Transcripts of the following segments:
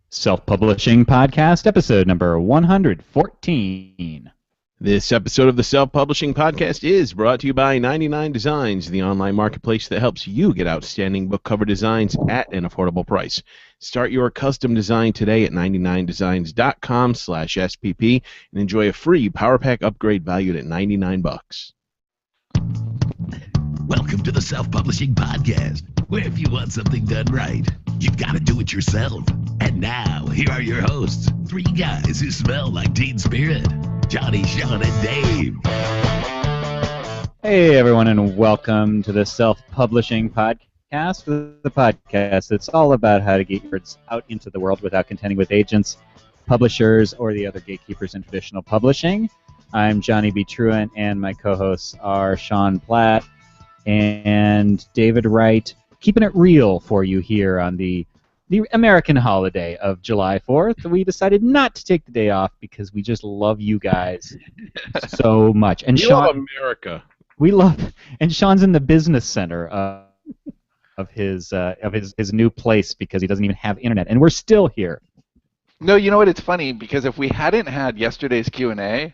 Self-Publishing Podcast, episode number 114. This episode of the Self-Publishing Podcast is brought to you by 99 Designs, the online marketplace that helps you get outstanding book cover designs at an affordable price. Start your custom design today at 99designs.com/SPP and enjoy a free Power Pack upgrade valued at $99. Welcome to the Self-Publishing Podcast, where if you want something done right, you gotta do it yourself. And now, here are your hosts, three guys who smell like teen spirit, Johnny, Sean, and Dave. Hey, everyone, and welcome to the Self-Publishing Podcast, the podcast that's all about how to get your words out into the world without contending with agents, publishers, or the other gatekeepers in traditional publishing. I'm Johnny B. Truant, and my co-hosts are Sean Platt and David Wright, keeping it real for you here on the American holiday of July 4th. We decided not to take the day off because we just love you guys so much. And We Sean, love America. we love, and Sean's in the business center of his new place because he doesn't even have internet, and we're still here. No, you know what? It's funny because if we hadn't had yesterday's Q&A,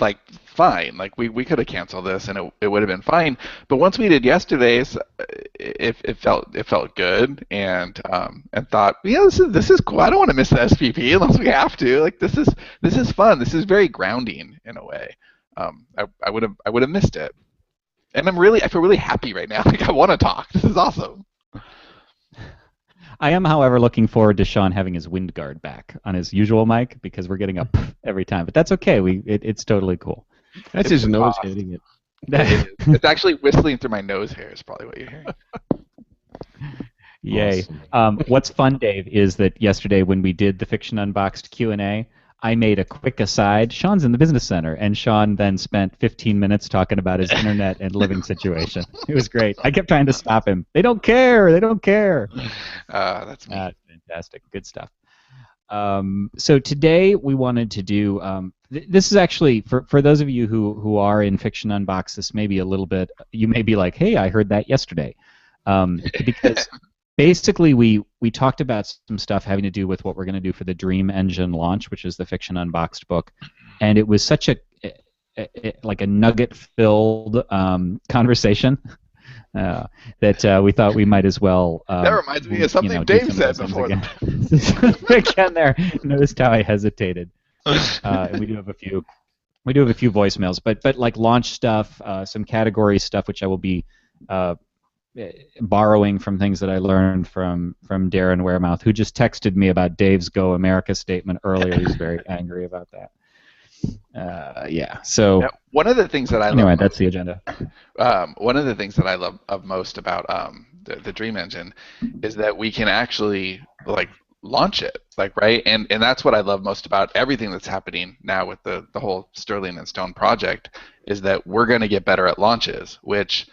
like, fine, like we could have canceled this and it would have been fine. But once we did yesterday's, it felt good and thought, yeah, this is cool. I don't want to miss the SPP unless we have to. Like this is fun. This is very grounding in a way. I would have missed it, and I feel really happy right now. Like I want to talk. This is awesome. I am, however, looking forward to Sean having his wind guard back on his usual mic because we're getting a every time. But that's okay. It's totally cool. That's his nose hitting it. It's actually whistling through my nose hair is probably what you're hearing. Yay. Awesome. What's fun, Dave, is that yesterday when we did the Fiction Unboxed Q&A, I made a quick aside. Sean's in the business center, and Sean then spent 15 minutes talking about his internet and living situation. It was great. I kept trying to stop him. They don't care. They don't care. That's me. Fantastic. Good stuff. So today we wanted to do, this is actually, for those of you who are in Fiction Unboxed, this may be a little bit, you may be like, hey, I heard that yesterday. Because basically we talked about some stuff having to do with what we're going to do for the Dream Engine launch, which is the Fiction Unboxed book. And it was such a nugget-filled conversation that we thought we might as well. That reminds me of something Dave said before. Again, there. Noticed how I hesitated. And we do have a few voicemails, but like launch stuff, some category stuff, which I will be borrowing from things that I learned from Darren Waremouth, who just texted me about Dave's Go America statement earlier. He's very angry about that. Yeah. So now, one of the things that I anyway, love that's the agenda. One of the things that I love most about the Dream Engine is that we can actually like launch it, like right, and that's what I love most about everything that's happening now with the whole Sterling and Stone project is that we're going to get better at launches, which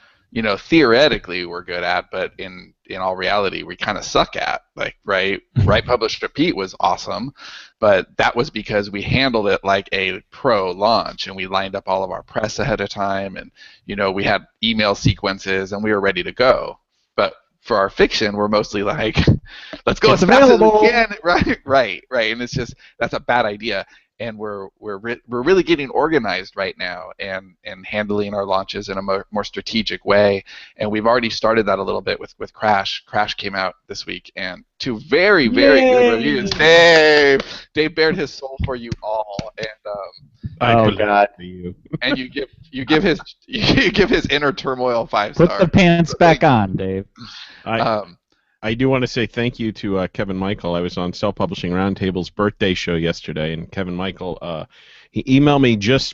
theoretically we're good at, but in all reality we kind of suck at. Like right, Publish Repeat was awesome, but that was because we handled it like a pro launch and we lined up all of our press ahead of time and we had email sequences and we were ready to go. But for our fiction, we're mostly like, let's go as fast as we can. Right, and it's just that's a bad idea. And we're really getting organized right now and handling our launches in a more strategic way. And we've already started that a little bit with Crash. Crash came out this week and two very good reviews. Dave bared his soul for you all, and Oh God! And you give his inner turmoil 5 stars. Put the pants back on, Dave. I do want to say thank you to Kevin Michael. I was on Self-Publishing Roundtable's birthday show yesterday, and Kevin Michael, he emailed me just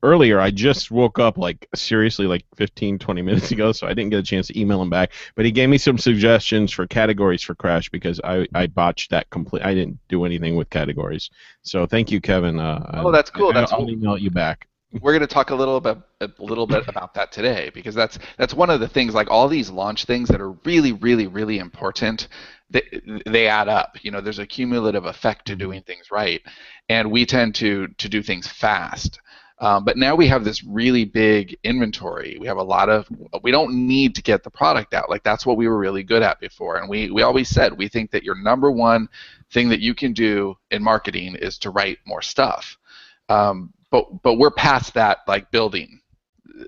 earlier. I just woke up, seriously, 15, 20 minutes ago, so I didn't get a chance to email him back. But he gave me some suggestions for categories for Crash because I botched that complete. I didn't do anything with categories. So thank you, Kevin. That's cool. I'll email you back. We're going to talk a little bit about that today because that's one of the things. Like all these launch things that are really, really, really important, they add up. There's a cumulative effect to doing things right, and we tend to do things fast. But now we have this really big inventory. We have a lot of. We don't need to get the product out. Like that's what we were really good at before. And we always said we think that your number one thing that you can do in marketing is to write more stuff. But we're past that like building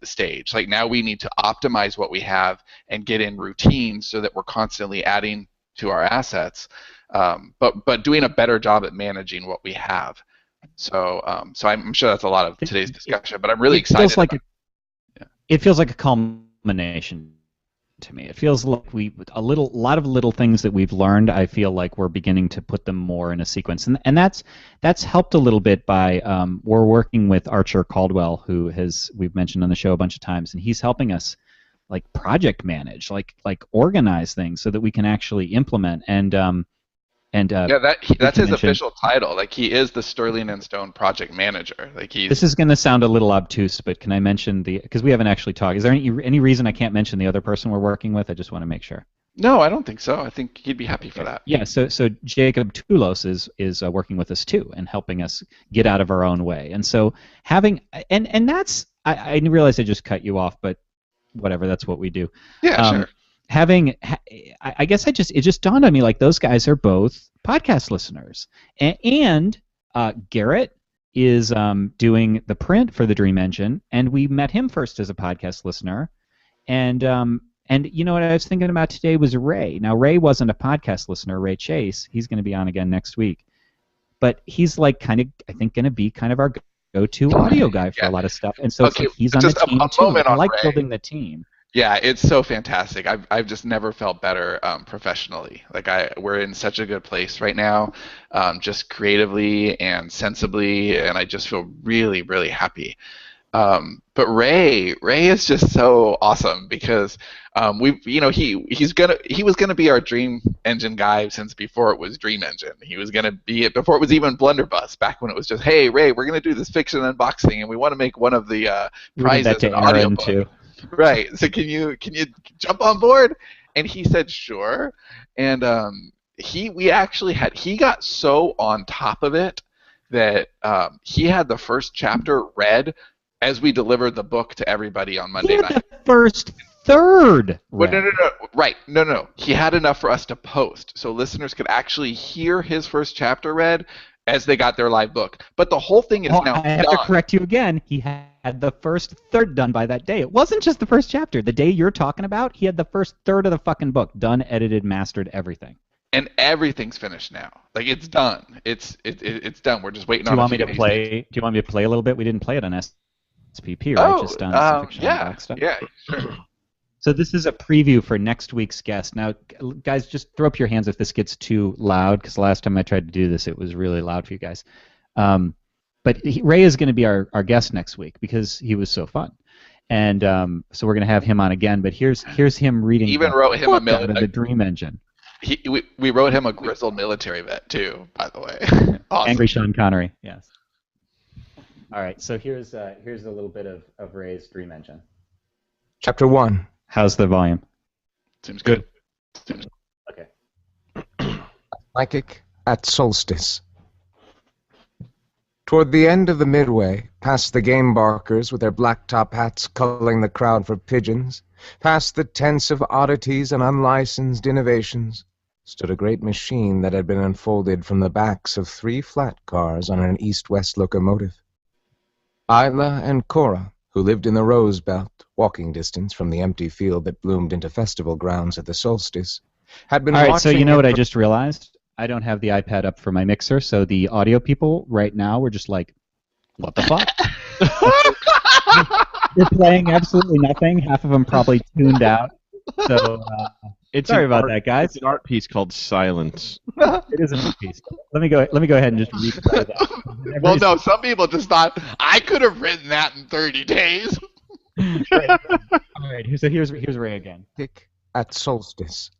stage. Like now we need to optimize what we have and get in routines so that we're constantly adding to our assets, but doing a better job at managing what we have. So I'm sure that's a lot of today's discussion, but I'm really excited. It feels like a culmination to me. It feels like a lot of little things that we've learned. I feel like we're beginning to put them more in a sequence, and that's helped a little bit by we're working with Archer Caldwell, who we've mentioned on the show a bunch of times, and he's helping us like project manage, like organize things so that we can actually implement that's his official title. Like he is the Sterling and Stone project manager. Like This is going to sound a little obtuse, but can I mention because we haven't actually talked? Is there any reason I can't mention the other person we're working with? I just want to make sure. No, I don't think so. I think he'd be happy for that. Yeah. So Jacob Toulos is working with us too and helping us get out of our own way. And so and that's I realize I just cut you off, but whatever. That's what we do. Yeah, sure. I guess it just dawned on me like those guys are both podcast listeners, and Garrett is doing the print for the Dream Engine, and we met him first as a podcast listener, and you know what I was thinking about today was Ray. Now Ray wasn't a podcast listener, Ray Chase. He's going to be on again next week, but he's like kind of I think going to be kind of our go-to audio guy for a lot of stuff, and so it's like he's on the team too. I like building the team. Yeah, it's so fantastic. I've just never felt better professionally. Like we're in such a good place right now, just creatively and sensibly, and I just feel really, really happy. But Ray is just so awesome because he was gonna be our Dream Engine guy since before it was Dream Engine. He was gonna be it before it was even Blunderbuss. Back when it was just, hey Ray, we're gonna do this fiction unboxing and we want to make one of the prizes an audiobook. Too. Right. So can you jump on board? And he said sure. And he got so on top of it that he had the first chapter read as we delivered the book to everybody on Monday night. The first third. Well, no. Right. No. He had enough for us to post so listeners could actually hear his first chapter read as they got their live book. But the whole thing is now done. I have to correct you again. He had the first third done by that day. It wasn't just the first chapter. The day you're talking about, he had the first third of the fucking book done, edited, mastered, everything. And everything's finished now. Like it's done. It's done. We're just waiting on. Do you want me to play a little bit? We didn't play it on SPP, right? Just on some fiction box stuff. Yeah, sure. So this is a preview for next week's guest. Now, guys, just throw up your hands if this gets too loud, because last time I tried to do this, it was really loud for you guys. But Ray is going to be our guest next week because he was so fun, and so we're going to have him on again. But here's him reading. Even wrote him the Dream Engine. We wrote him a grizzled military vet too, by the way. Awesome. Angry Sean Connery. Yes. All right. So here's a little bit of Ray's Dream Engine. Chapter 1. How's the volume? Seems good. Okay. Psychic at solstice. Toward the end of the midway, past the game barkers with their black top hats culling the crowd for pigeons, past the tents of oddities and unlicensed innovations, stood a great machine that had been unfolded from the backs of 3 flat cars on an east-west locomotive. Isla and Cora, who lived in the Rose Belt, walking distance from the empty field that bloomed into festival grounds at the solstice, had been All right, watching so you know what I just realized? I don't have the iPad up for my mixer, so the audio people right now were just like, what the fuck? They're playing absolutely nothing. Half of them probably tuned out. So sorry about that, guys. It's an art piece called Silence. It is an art piece. Let me go ahead and just replay that. Well, no, some people just thought I could have written that in 30 days. Right. All right. So here's Ray again. Pick at solstice.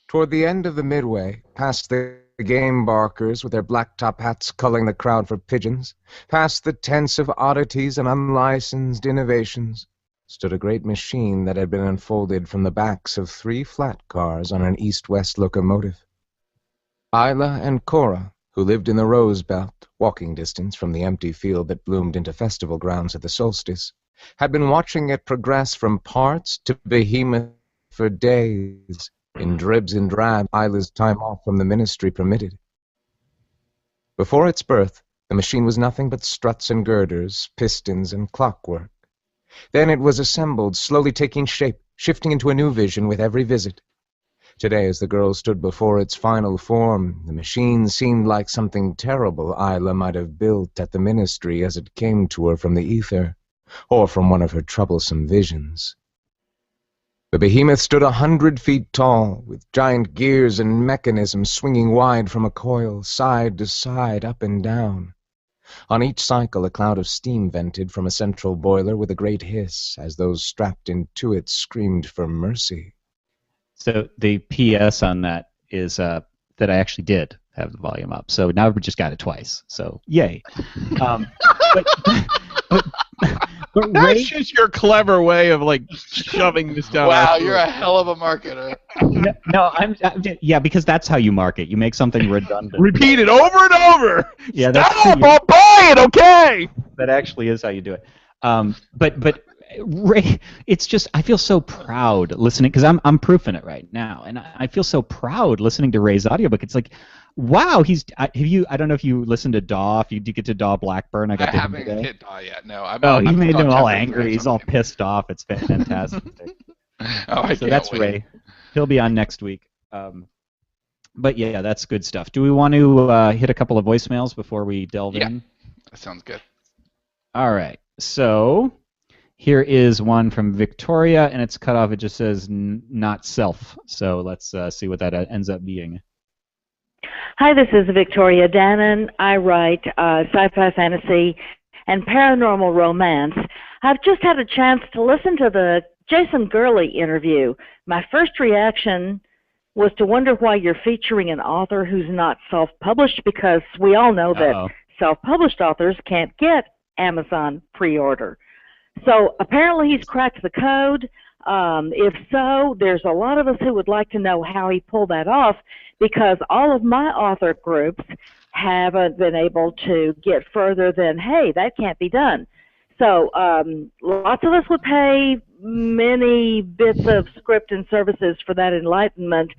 Toward the end of the midway, past the game barkers with their black top hats culling the crowd for pigeons, past the tents of oddities and unlicensed innovations, stood a great machine that had been unfolded from the backs of 3 flat cars on an east-west locomotive. Isla and Cora, who lived in the Rose Belt, walking distance from the empty field that bloomed into festival grounds at the solstice, had been watching it progress from parts to behemoth for days, in dribs and drabs Isla's time off from the ministry permitted. Before its birth, the machine was nothing but struts and girders, pistons and clockwork. Then it was assembled, slowly taking shape, shifting into a new vision with every visit. Today, as the girl stood before its final form, the machine seemed like something terrible Isla might have built at the ministry as it came to her from the ether, or from one of her troublesome visions. The behemoth stood 100 feet tall, with giant gears and mechanisms swinging wide from a coil, side to side, up and down. On each cycle, a cloud of steam vented from a central boiler with a great hiss, as those strapped into it screamed for mercy. So the PS on that is that I actually did have the volume up. So now we just got it twice. So yay. But That's Ray, just your clever way of like shoving this down. Wow, our you're throat. a hell of a marketer. no, yeah, because that's how you market. You make something redundant. Repeat it over and over. Yeah, that's Stop! true. I'll buy it. Okay. That actually is how you do it. But Ray, it's just I feel so proud listening because I'm proofing it right now, and I feel so proud listening to Ray's audiobook. It's like, wow, I don't know if you listened to Daw. If you did get to Daw Blackburn, I got I to him haven't today. hit Daw yet. No, Oh, you made on him all chapter angry. 3 or He's all something. pissed off. It's fantastic. Oh, I So can't that's wait. Ray. He'll be on next week. But yeah, that's good stuff. Do we want to hit a couple of voicemails before we delve Yeah. in? That sounds good. All right. So here is one from Victoria, and it's cut off. It just says not self. So let's see what that ends up being. Hi, this is Victoria Dannon. I write sci-fi, fantasy, and paranormal romance. I've just had a chance to listen to the Jason Gurley interview. My first reaction was to wonder why you're featuring an author who's not self-published, because we all know that self-published authors can't get Amazon pre-order. So apparently he's cracked the code. If so, there's a lot of us who would like to know how he pulled that off, because all of my author groups haven't been able to get further than, hey, that can't be done. So lots of us would pay many bits of script and services for that enlightenment.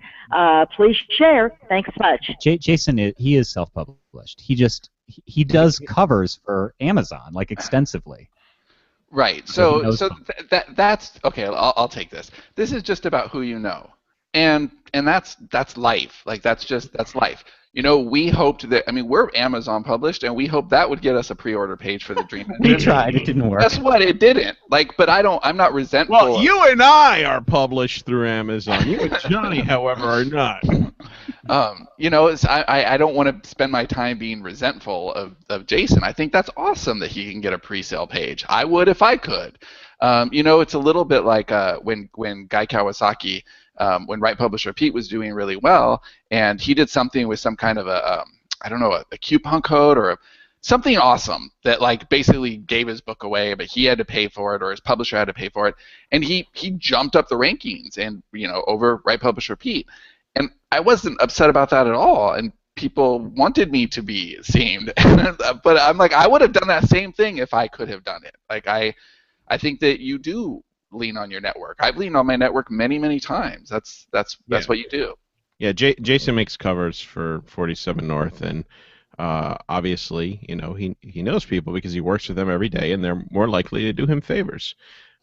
Please share. Thanks much. Jason, he is self-published. He does covers for Amazon, like extensively. Right. So That's okay. I'll take this. This is just about who you know, and that's life. Like that's life. You know, we hoped that. I mean, we're Amazon published, and we hoped that would get us a pre-order page for the Dream Engine. We tried. It didn't work. Guess what? It didn't. Like, but I'm not resentful. Well, you and I are published through Amazon. You and Johnny, however, are not. You know, I don't want to spend my time being resentful of Jason. I think that's awesome that he can get a pre-sale page. I would if I could. You know, it's a little bit like when Guy Kawasaki, when Write Publish Repeat was doing really well, and he did something with some kind of a coupon code or something awesome that like basically gave his book away, but he had to pay for it, or his publisher had to pay for it, and he jumped up the rankings and over Write Publish Repeat. And I wasn't upset about that at all, and people wanted me to be esteemed. But I'm like, I would have done that same thing if I could have done it. Like, I think that you do lean on your network. I've leaned on my network many, many times. That's what you do. Yeah, Jason makes covers for 47 North, and obviously, he knows people because he works with them every day, and they're more likely to do him favors.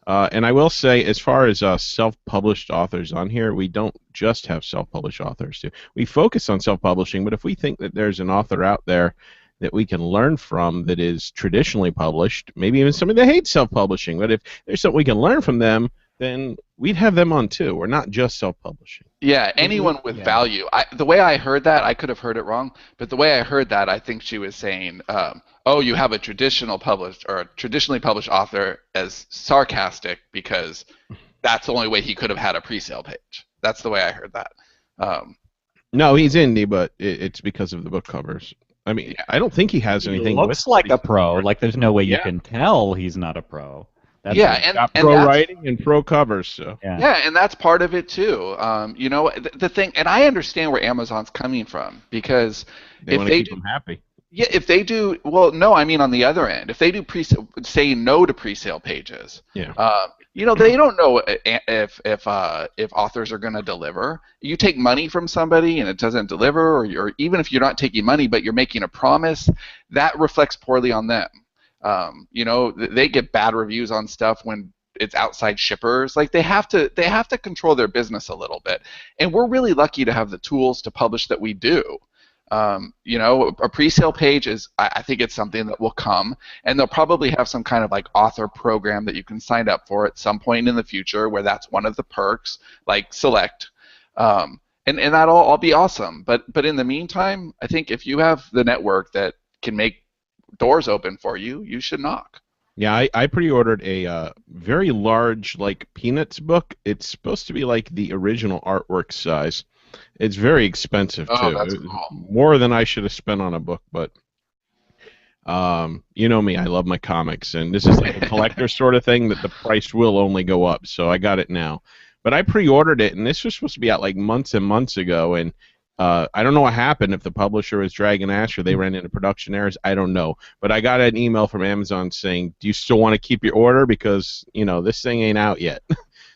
And I will say, as far as self-published authors on here, we don't just have self-published authors. We focus on self-publishing, but if we think that there's an author out there that we can learn from that is traditionally published, maybe even somebody that hates self-publishing, but if there's something we can learn from them, then we'd have them on too. We're not just self-publishing. Yeah, anyone with value. The way I heard that, I could have heard it wrong, but the way I heard that, I think she was saying, oh, you have a traditionally published author as sarcastic because that's the only way he could have had a pre-sale page. That's the way I heard that. No, he's indie, but it's because of the book covers. I mean, I don't think he has anything. He looks like a pro. Like, there's no way you can tell he's not a pro. That's Yeah, it. Got and pro that's, writing and pro covers, so. yeah, and that's part of it too. You know, the thing, and I understand where Amazon's coming from, because They if want to they keep do, them happy. yeah, if they do, well, no, I mean on the other end, if they do say no to pre-sale pages, Yeah. you know, they don't know if authors are going to deliver. You take money from somebody and it doesn't deliver, or even if you're not taking money but you're making a promise, that reflects poorly on them. You know, they get bad reviews on stuff when it's outside shippers. Like they have to control their business a little bit, and we're really lucky to have the tools to publish that we do. You know, a pre-sale page is, I think it's something that will come, and they'll probably have some kind of like author program that you can sign up for at some point in the future, where that's one of the perks, like Select, and that'll all be awesome. But in the meantime, I think if you have the network that can make doors open for you, you should knock. Yeah, I pre-ordered a very large, like, Peanuts book. It's supposed to be like the original artwork size. It's very expensive, too. Oh, that's cool. More than I should have spent on a book, but you know me, I love my comics, and this is like a collector sort of thing that the price will only go up, so I got it now. But I pre-ordered it, and this was supposed to be out like months and months ago, and I don't know what happened, if the publisher was dragging ass or they ran into production errors. I don't know. But I got an email from Amazon saying, do you still want to keep your order? Because, you know, this thing ain't out yet.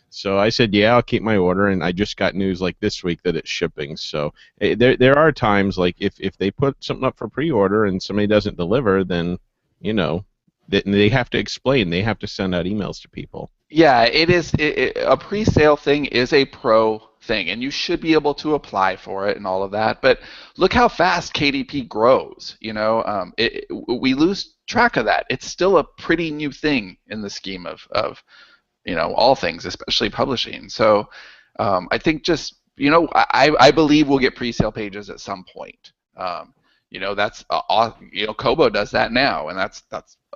So I said, yeah, I'll keep my order. And I just got news like this week that it's shipping. So there are times, like, if they put something up for pre-order and somebody doesn't deliver, then, you know, they have to explain. They have to send out emails to people. Yeah, it is. A pre-sale thing is a pro thing, and you should be able to apply for it and all of that. But look how fast KDP grows. You know, we lose track of that. It's still a pretty new thing in the scheme of you know, all things, especially publishing. So I think just, you know, I believe we'll get pre-sale pages at some point. You know, that's you know, Kobo does that now, and that's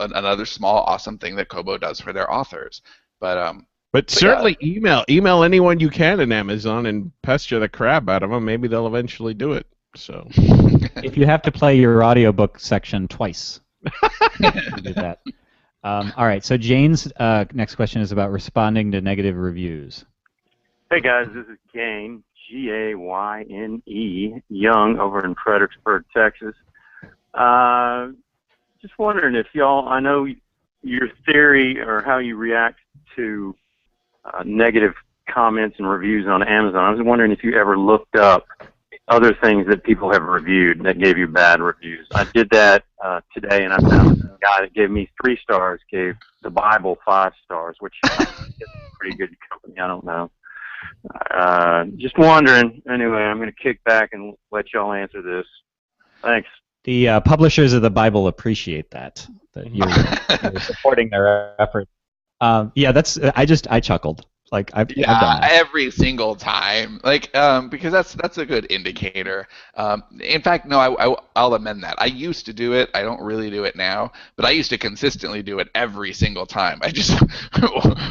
another small awesome thing that Kobo does for their authors. But certainly email anyone you can in Amazon and pester the crap out of them. Maybe they'll eventually do it. So if you have to play your audiobook section twice, do that. All right. So Jane's next question is about responding to negative reviews. Hey guys, this is Gayne, Gayne, Young, over in Fredericksburg, Texas. Just wondering if y'all, I know your theory or how you react to negative comments and reviews on Amazon. I was wondering if you ever looked up other things that people have reviewed that gave you bad reviews. I did that today, and I found a guy that gave me 3 stars, gave the Bible 5 stars, which is a pretty good company. I don't know. Just wondering. Anyway, I'm going to kick back and let y'all answer this. Thanks. The publishers of the Bible appreciate that you're supporting their effort. Yeah, I chuckled. Like I've done that. Every single time, like because that's a good indicator. In fact, no, I'll amend that. I used to do it. I don't really do it now, but I used to consistently do it every single time. I just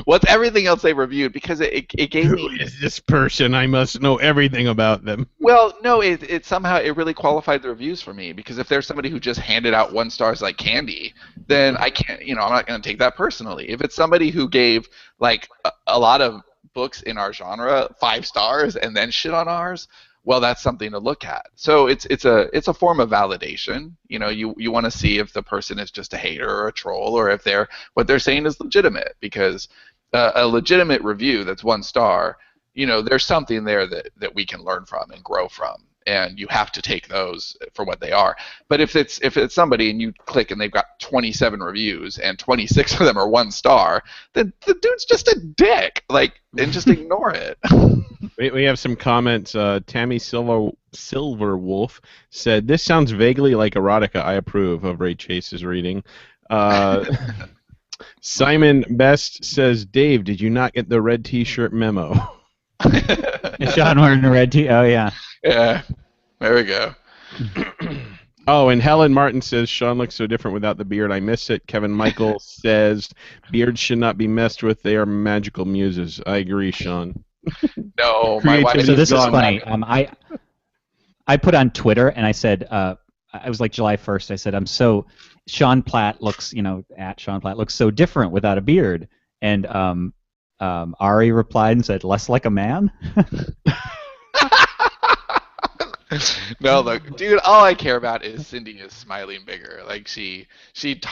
what's everything else they reviewed, because it gave me. Who is this person? I must know everything about them. Well, no, it somehow it really qualified the reviews for me, because if there's somebody who just handed out 1 stars like candy, then I can't. You know, I'm not going to take that personally. If it's somebody who gave like a lot of books in our genre 5 stars and then shit on ours, well, that's something to look at. So it's a form of validation. You know, you want to see if the person is just a hater or a troll, or if what they're saying is legitimate, because a legitimate review that's 1 star, you know, there's something there that we can learn from and grow from. And you have to take those for what they are. But if it's somebody and you click and they've got 27 reviews and 26 of them are 1 star, then the dude's just a dick. Like, and just ignore it. We have some comments. Tammy Silverwolf said, "This sounds vaguely like erotica. I approve of Ray Chase's reading." Simon Best says, "Dave, did you not get the red T-shirt memo?" Is Sean wearing a red tee? Oh yeah. Yeah, there we go. Oh, and Helen Martin says, Sean looks so different without the beard. I miss it. Kevin Michael says, beards should not be messed with. They are magical muses. I agree, Sean. No, my wife. So this is funny. I put on Twitter and I said, I was like July 1st. I said, Sean Platt looks, at Sean Platt looks so different without a beard. And Ari replied and said, "Less like a man." No, look, dude, all I care about is Cindy is smiling bigger. Like she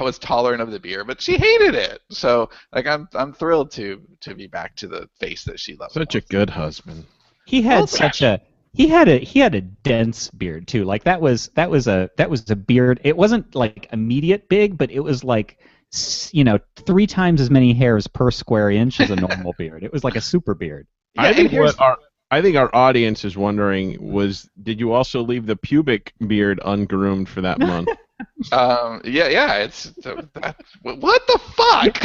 was tolerant of the beer, but she hated it. So like I'm thrilled to be back to the face that she loves. Such a good husband. He had he had a dense beard too. Like that was a beard. It wasn't like immediate big, but it was like 3 times as many hairs per square inch as a normal beard. It was like a super beard. Yeah, I think our audience is wondering did you also leave the pubic beard ungroomed for that month? Yeah, it's what the fuck?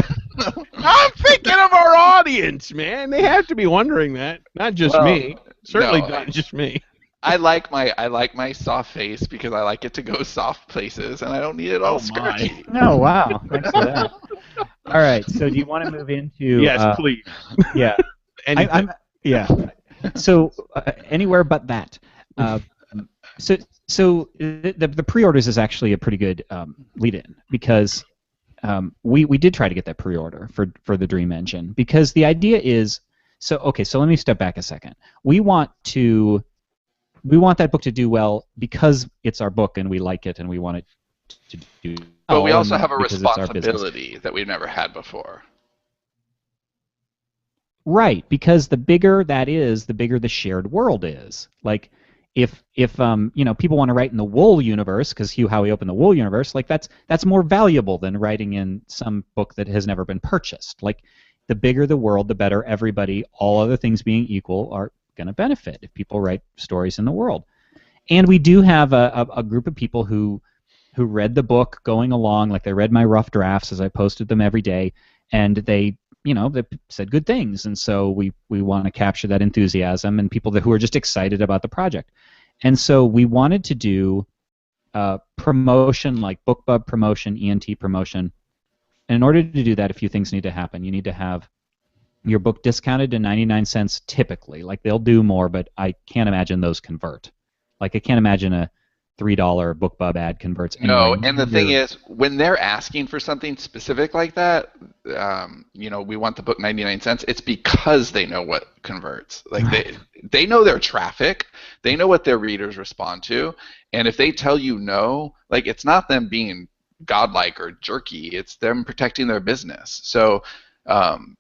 I'm thinking of our audience, man. They have to be wondering that, not just me. Certainly not just me. I like my soft face because I like it to go soft places, and I don't need it all scratchy. Oh wow, thanks for that. All right, so do you want to move into? Yes, please. Yeah, yeah. So anywhere but that. So the pre-orders is actually a pretty good lead-in because we did try to get that pre-order for the Dream Engine because the idea is so let me step back a second. We want that book to do well because it's our book and we like it and we want it to do well. But we also have a responsibility that we've never had before. Right, because the bigger that is, the bigger the shared world is. Like, if people want to write in the Wool universe, because Hugh Howey opened the Wool universe, like that's more valuable than writing in some book that has never been purchased. Like, the bigger the world, the better everybody, all other things being equal, are going to benefit if people write stories in the world. And we do have a group of people who read the book going along, like they read my rough drafts as I posted them every day, and they said good things, and so we want to capture that enthusiasm and people who are just excited about the project. And so we wanted to do promotion, like BookBub promotion, ENT promotion. And in order to do that, a few things need to happen. You need to have your book discounted to 99 cents typically. Like, they'll do more, but I can't imagine those convert. Like, I can't imagine a $3 BookBub ad converts. No, and the thing is, when they're asking for something specific like that, we want the book 99 cents. It's because they know what converts. Like they know their traffic, they know what their readers respond to, and if they tell you no, like, it's not them being godlike or jerky. It's them protecting their business. So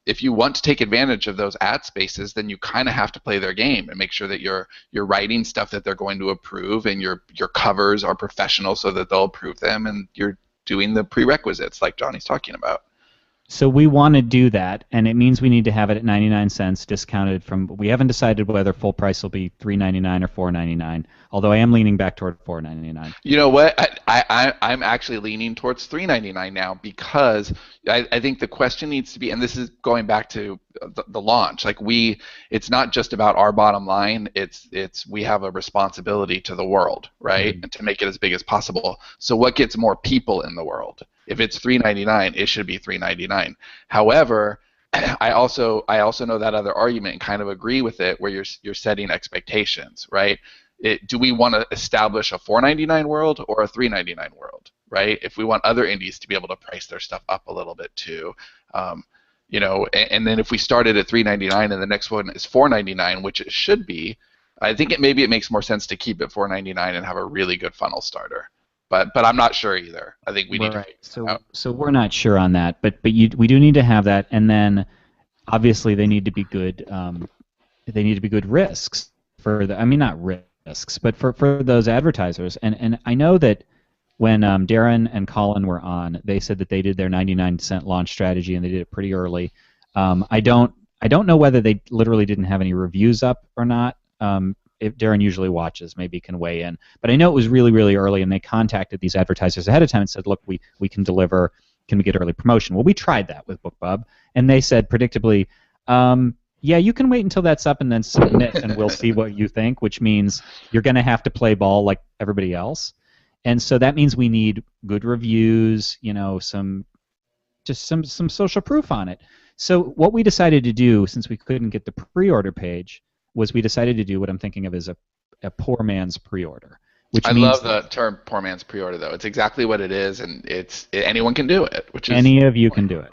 if you want to take advantage of those ad spaces, then you kind of have to play their game and make sure that you're writing stuff that they're going to approve, and your covers are professional so that they'll approve them, and you're doing the prerequisites like Johnny's talking about. So we want to do that, and it means we need to have it at 99 cents discounted from. We haven't decided whether full price will be $3.99 or $4.99. Although I am leaning back toward $4.99. You know what? I'm actually leaning towards $3.99 now because I think the question needs to be, and this is going back to the launch. Like, it's not just about our bottom line. It's we have a responsibility to the world, right? And to make it as big as possible. So what gets more people in the world? If it's $3.99, it should be $3.99. However, I also know that other argument and kind of agree with it, where you're setting expectations, right? Do we want to establish a $4.99 world or a $3.99 world, right? If we want other indies to be able to price their stuff up a little bit too, and then if we started at $3.99 and the next one is $4.99, which it should be, I think maybe it makes more sense to keep it $4.99 and have a really good funnel starter. But I'm not sure either. I think we need to figure it out. So we're not sure on that, but we do need to have that, and then obviously they need to be good. They need to be good risks for not risks, but for those advertisers. And I know that when Darren and Colin were on, they said that they did their 99-cent launch strategy and they did it pretty early. I don't know whether they literally didn't have any reviews up or not. If Darren usually watches, maybe can weigh in. But I know it was really, really early, and they contacted these advertisers ahead of time and said, look, we can deliver. Can we get early promotion? Well, we tried that with BookBub, and they said predictably, yeah, you can wait until that's up and then submit, and we'll see what you think, which means you're going to have to play ball like everybody else. And so that means we need good reviews, some social proof on it. So what we decided to do, since we couldn't get the pre-order page, was we decided to do what I'm thinking of as a poor man's pre-order. I love the term poor man's pre-order, though. It's exactly what it is, and anyone can do it. Any of you can do it.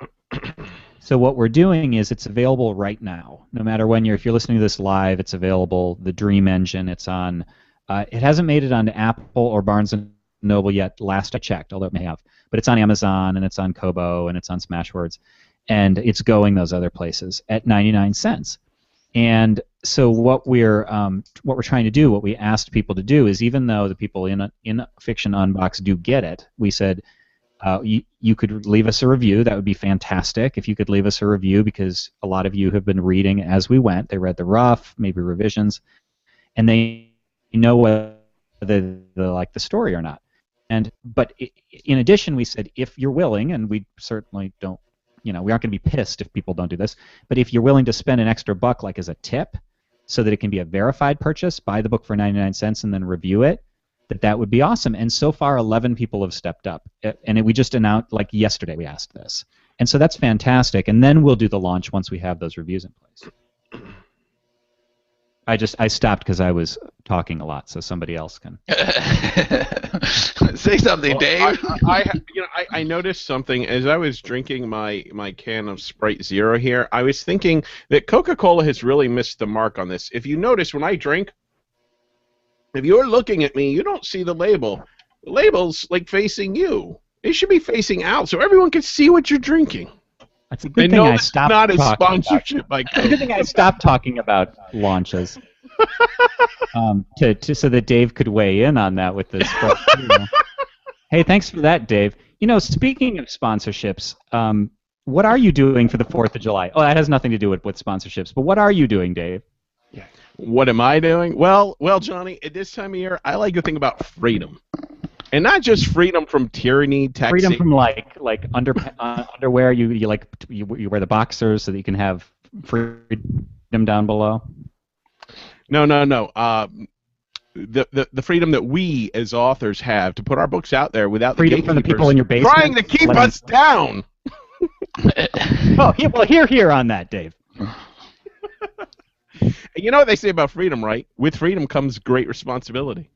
So what we're doing is it's available right now. No matter when if you're listening to this live, it's available. The Dream Engine, it's on. It hasn't made it onto Apple or Barnes & Noble yet, last I checked, although it may have. But it's on Amazon, and it's on Kobo, and it's on Smashwords. And it's going those other places at 99 cents. And so what we're trying to do, what we asked people to do, is even though the people in Fiction Unbox do get it, we said you could leave us a review. That would be fantastic if you could leave us a review, because a lot of you have been reading as we went. They read the rough, maybe revisions, and they know whether they like the story or not. But in addition, we said if you're willing, and we certainly don't. We aren't going to be pissed if people don't do this, but if you're willing to spend an extra buck like as a tip so that it can be a verified purchase, buy the book for 99 cents and then review it, that would be awesome. And so far 11 people have stepped up. And we just announced, like yesterday we asked this. And so that's fantastic. And then we'll do the launch once we have those reviews in place. I stopped because I was talking a lot, so somebody else can. Say something, Dave. I noticed something as I was drinking my can of Sprite Zero here. I was thinking that Coca-Cola has really missed the mark on this. If you notice, when I drink, if you're looking at me, you don't see the label. The label's like facing you. It should be facing out so everyone can see what you're drinking. That's a good thing I stopped not a talking sponsorship by Coke. It's a good thing I stopped talking about launches, so that Dave could weigh in on that with this. Hey, thanks for that, Dave. Speaking of sponsorships, what are you doing for the 4th of July? Oh, that has nothing to do with sponsorships, but what are you doing, Dave? Yeah. What am I doing? Well, Johnny, at this time of year, I like to think about freedom. And not just freedom from tyranny, taxation. Freedom from like underwear. You wear the boxers so that you can have freedom down below. No. The freedom that we as authors have to put our books out there without freedom the from the people in your basement trying to keep us down. Here on that, Dave. You know what they say about freedom, right? With freedom comes great responsibility.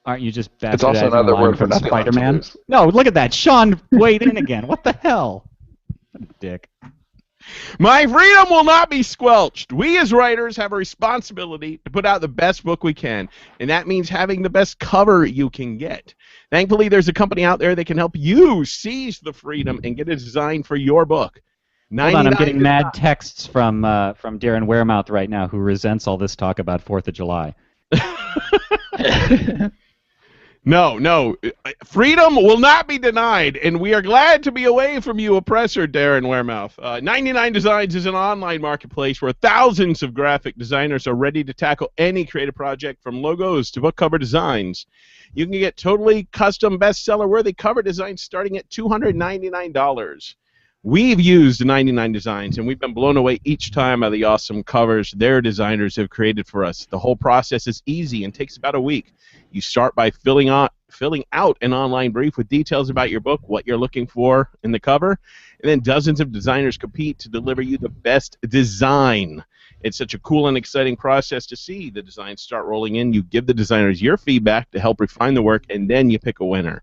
Aren't you just It's also another word for Spider-Man? No, look at that. Sean weighed in again. What the hell? What a dick. My freedom will not be squelched. We as writers have a responsibility to put out the best book we can, and that means having the best cover you can get. Thankfully, there's a company out there that can help you seize the freedom and get a design for your book. Hold on, I'm getting mad texts from Darren Waremouth right now, who resents all this talk about 4th of July. No. Freedom will not be denied, and we are glad to be away from you, oppressor, Darren Waremouth. 99 Designs is an online marketplace where thousands of graphic designers are ready to tackle any creative project, from logos to book cover designs. You can get totally custom, bestseller-worthy cover designs starting at $299. We've used 99 Designs, and we've been blown away each time by the awesome covers their designers have created for us. The whole process is easy and takes about a week. You start by filling out an online brief with details about your book, what you're looking for in the cover, and then dozens of designers compete to deliver you the best design. It's such a cool and exciting process to see the designs start rolling in. You give the designers your feedback to help refine the work, and then you pick a winner.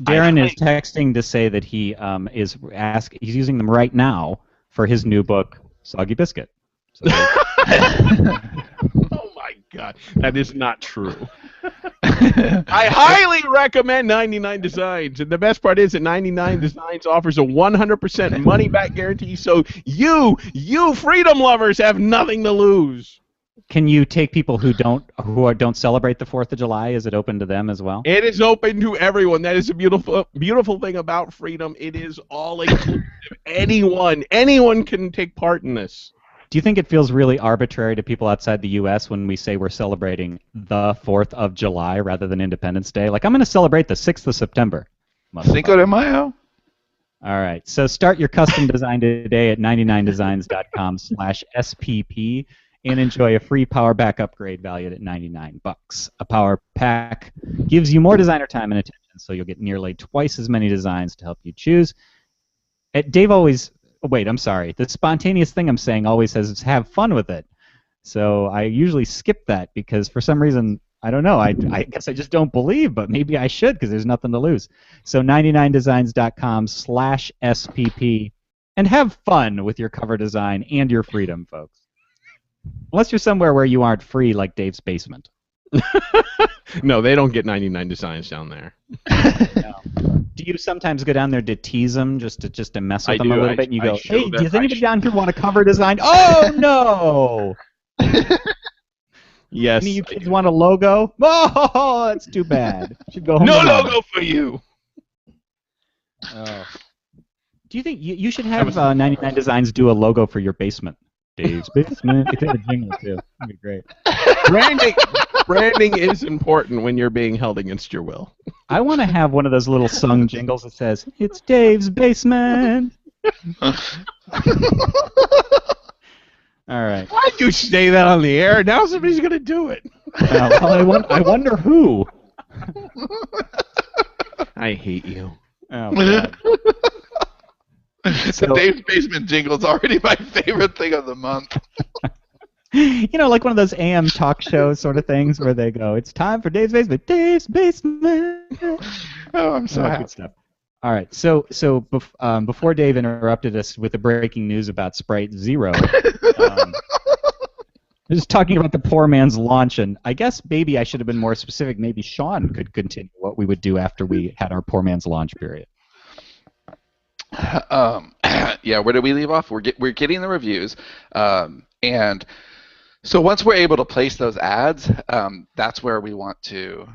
Darren is texting to say that he's using them right now for his new book, Soggy Biscuit. So oh my God, that is not true. I highly recommend 99 Designs, and the best part is that 99 Designs offers a 100% money-back guarantee, so you freedom lovers have nothing to lose. Can you take people who don't celebrate the 4th of July? Is it open to them as well? It is open to everyone. That is a beautiful thing about freedom. It is all inclusive. Anyone can take part in this. Do you think it feels really arbitrary to people outside the U.S. when we say we're celebrating the 4th of July rather than Independence Day? Like, I'm going to celebrate the 6th of September. Cinco de Mayo. All right. So start your custom design today at 99designs.com/SPP. and enjoy a free Power Pack upgrade valued at $99. A Power Pack gives you more designer time and attention, so you'll get nearly twice as many designs to help you choose. Dave always... Wait, I'm sorry. The spontaneous thing I'm saying always says is have fun with it. So I usually skip that because for some reason, I don't know. I guess I just don't believe, but maybe I should because there's nothing to lose. So 99designs.com/SPP And have fun with your cover design and your freedom, folks. Unless you're somewhere where you aren't free, like Dave's basement. No, they don't get 99 designs down there. No. Do you sometimes go down there to tease them, just to mess with I them a do. little bit? And you I go, show hey, them- does anybody down here want a cover design? Oh, no! Yes. Any of you I kids do. want a logo? Oh, that's too bad. Should go home No to mama. logo for you. Oh. Do you think you should have 99 Designs do a logo for your basement? Dave's basement. If they had a jingle too, that'd be great. Branding is important when you're being held against your will. I want to have one of those little sung jingles that says, "It's Dave's basement." All right. Why'd you say that on the air? Now somebody's gonna do it. Well, I wonder who. I hate you. Oh, God. The Dave's Basement jingle is already my favorite thing of the month. You know, like one of those AM talk show sort of things where they go, "It's time for Dave's Basement." Dave's Basement. Oh, I'm so happy. Good stuff. All right, so before Dave interrupted us with the breaking news about Sprite Zero, just talking about the poor man's launch, and I guess maybe I should have been more specific. Maybe Sean could continue what we would do after we had our poor man's launch period. Yeah, where did we leave off? We're getting the reviews, and so once we're able to place those ads, that's where we want to.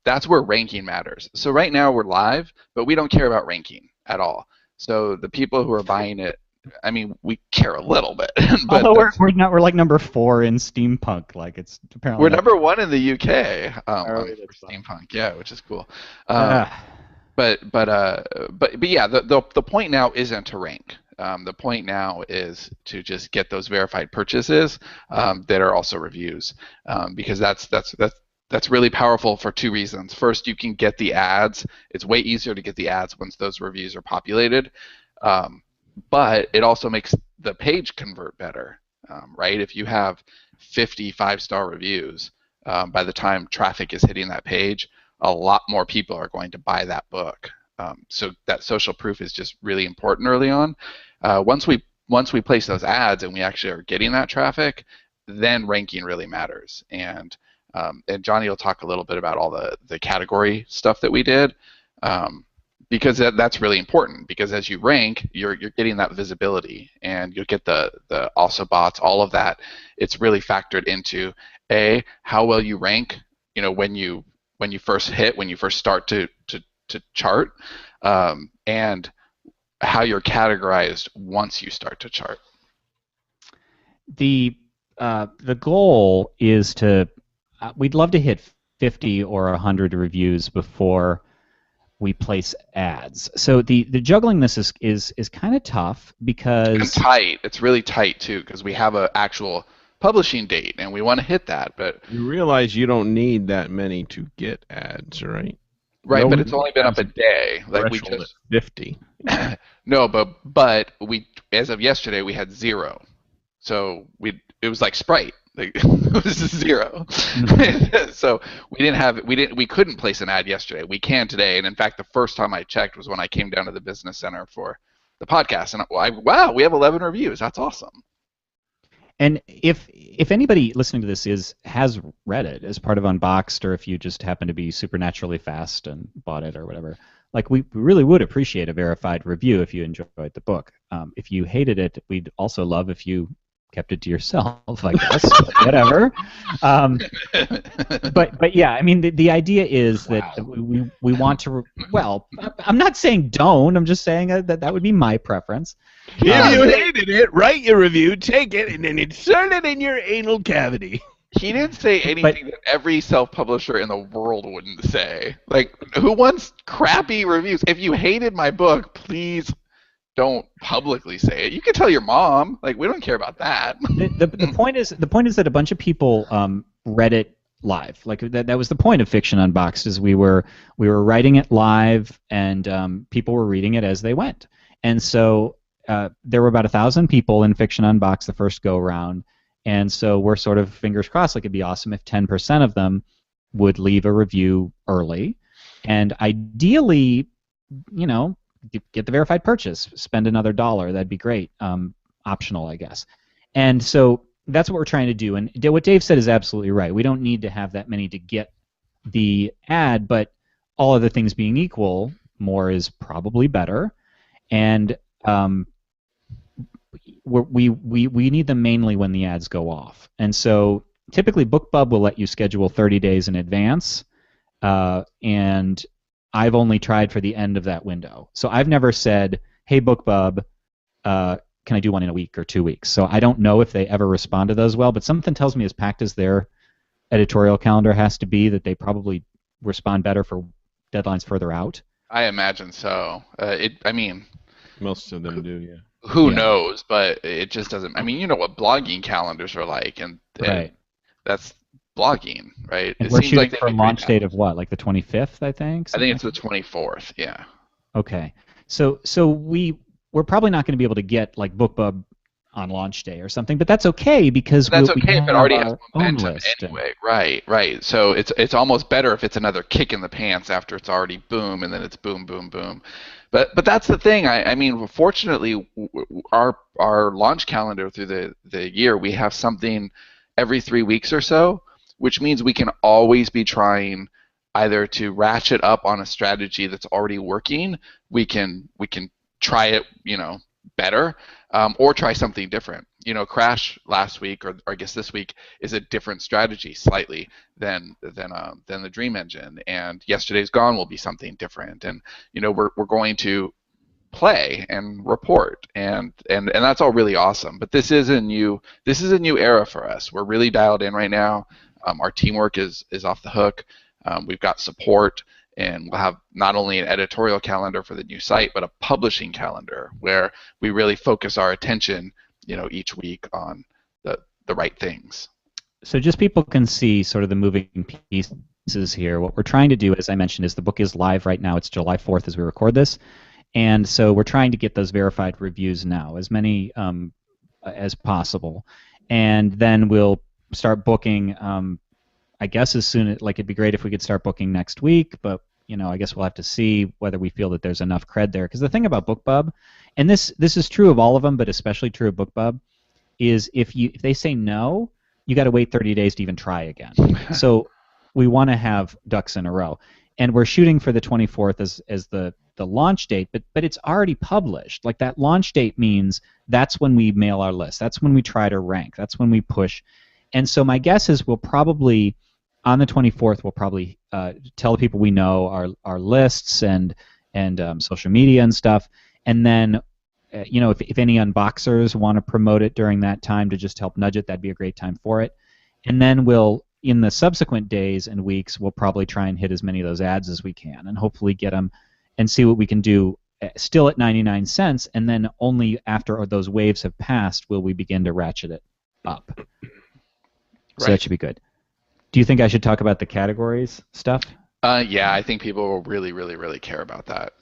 That's where ranking matters. So right now we're live, but we don't care about ranking at all. So the people who are buying it, I mean, we care a little bit. But although we're like number 4 in steampunk, like it's apparently we're number 1 in the UK Oh, for steampunk, yeah, which is cool. Uh, But yeah, the point now isn't to rank. The point now is to just get those verified purchases that are also reviews, because that's really powerful for 2 reasons. First, you can get the ads. It's way easier to get the ads once those reviews are populated, but it also makes the page convert better, right? If you have 50 5-star reviews, by the time traffic is hitting that page, a lot more people are going to buy that book. So that social proof is just really important early on. Once we place those ads and we actually are getting that traffic, then ranking really matters. And Johnny will talk a little bit about all the category stuff that we did, because that's really important. Because as you rank, you're getting that visibility, and you'll get the also bots, all of that. It's really factored into how well you rank. You know, when you first start to chart, and how you're categorized once you start to chart. The goal is to we'd love to hit 50 or 100 reviews before we place ads. So the juggling this is kind of tough because And tight. It's really tight too, because we have an actual publishing date and we want to hit that, but You realize you don't need that many to get ads, right? right, No, but it's only been up a day. Like we Threshold just at 50. no, but we, as of yesterday, we had 0. So it was like Sprite. Like, it was 0. So we couldn't place an ad yesterday. We can today, and in fact, the first time I checked was when I came down to the business center for the podcast, and wow, we have 11 reviews. That's awesome. And if anybody listening to this has read it as part of Unboxed, or if you just happen to be supernaturally fast and bought it or whatever, like we really would appreciate a verified review if you enjoyed the book. If you hated it, we'd also love if you kept it to yourself, I guess. Whatever. But yeah, I mean the idea is that we want to. Well, I'm not saying don't. I'm just saying that would be my preference. If you hated it, write your review, take it, and then insert it in your anal cavity. He didn't say anything that every self-publisher in the world wouldn't say. Like, who wants crappy reviews? If you hated my book, please don't publicly say it. You can tell your mom. Like, we don't care about that. The point is that a bunch of people read it live. Like that was the point of Fiction Unboxed, is we were writing it live, and people were reading it as they went. And so there were about 1,000 people in Fiction Unboxed the first go around, and so we're sort of fingers crossed. Like, it'd be awesome if 10% of them would leave a review early, and ideally, get the verified purchase, spend another $1. That'd be great. Optional, I guess. And so that's what we're trying to do. And what Dave said is absolutely right. We don't need to have that many to get the ad, but all other things being equal, more is probably better. And we need them mainly when the ads go off. And so typically BookBub will let you schedule 30 days in advance, and I've only tried for the end of that window. So I've never said, hey, BookBub, can I do one in a week or 2 weeks? So I don't know if they ever respond to those well, but something tells me as packed as their editorial calendar has to be that they probably respond better for deadlines further out. I imagine so. I mean, most of them do, yeah. Who knows? But it just doesn't. I mean, you know what blogging calendars are like, and that's blogging, right? And it we're seems shooting like for a launch date of what, like the 25th, I think? I think it's the 24th. Yeah. Okay. So we're probably not going to be able to get like BookBub on launch day or something, but that's okay because that's okay if it already has own momentum list. Anyway. Right. So it's almost better if it's another kick in the pants after it's already boom, and then it's boom, boom, boom. But that's the thing. I mean, fortunately, our launch calendar through the year, we have something every 3 weeks or so, which means we can always be trying either to ratchet up on a strategy that's already working. We can try it, better, or try something different. Crash last week, or I guess this week, is a different strategy slightly than the Dream Engine, and Yesterday's Gone will be something different, and we're going to play and report, and that's all really awesome. But this is a new era for us. We're really dialed in right now. Our teamwork is off the hook. We've got support. And we'll have not only an editorial calendar for the new site, but a publishing calendar where we really focus our attention, each week on the right things. So just people can see sort of the moving pieces here. What we're trying to do, as I mentioned, is the book is live right now. It's July 4th as we record this. And so we're trying to get those verified reviews now, as many as possible. And then we'll start booking I guess as soon as, it'd be great if we could start booking next week, but I guess we'll have to see whether we feel that there's enough cred there. Because the thing about BookBub, and this is true of all of them, but especially true of BookBub, is if they say no, you got to wait 30 days to even try again. So we want to have ducks in a row, and we're shooting for the 24th as the launch date, but it's already published. Like, that launch date means that's when we mail our list. That's when we try to rank. That's when we push. And so my guess is we'll probably, on the 24th, we'll probably tell the people we know our lists and social media and stuff. And then, if any unboxers want to promote it during that time to just help nudge it, that'd be a great time for it. And then in the subsequent days and weeks, we'll probably try and hit as many of those ads as we can and hopefully get them and see what we can do still at 99 cents. And then only after those waves have passed will we begin to ratchet it up. So that should be good. Do you think I should talk about the categories stuff? Yeah, I think people will really, really, really care about that,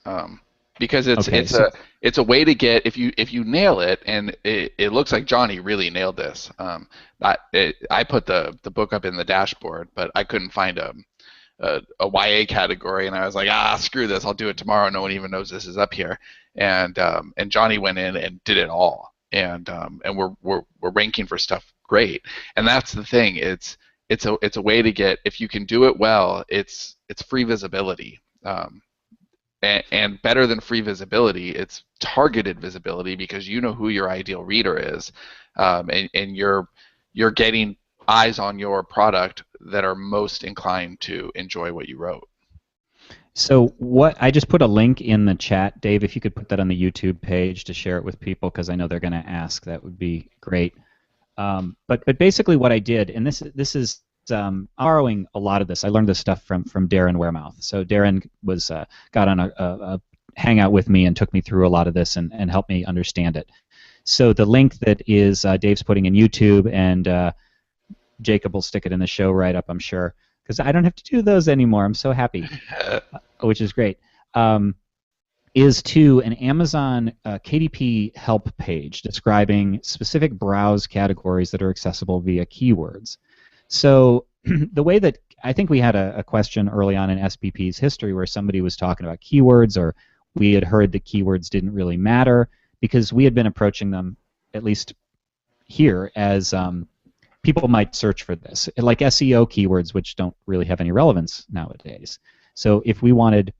because it's a way to get, if you nail it, and it looks like Johnny really nailed this. I put the book up in the dashboard, but I couldn't find a YA category, and I was like, screw this, I'll do it tomorrow. No one even knows this is up here, and Johnny went in and did it all, and we're ranking for stuff great, and that's the thing. It's a way to get, if you can do it well, it's free visibility, and better than free visibility, it's targeted visibility, because you know who your ideal reader is, and you're getting eyes on your product that are most inclined to enjoy what you wrote. So I just put a link in the chat, Dave. If you could put that on the YouTube page to share it with people, because I know they're going to ask, that would be great. But basically what I did, and this is borrowing a lot of this. I learned this stuff from Darren Wearmouth. So Darren got on a hangout with me and took me through a lot of this and helped me understand it. So the link that is Dave's putting in YouTube, and Jacob will stick it in the show write-up, I'm sure, because I don't have to do those anymore. I'm so happy, which is great. Is to an Amazon KDP help page describing specific browse categories that are accessible via keywords. So the way that I think we had a question early on in SPP's history where somebody was talking about keywords or We had heard that keywords didn't really matter because we had been approaching them, at least here, as people might search for this, like SEO keywords, which don't really have any relevance nowadays. So if we wanted,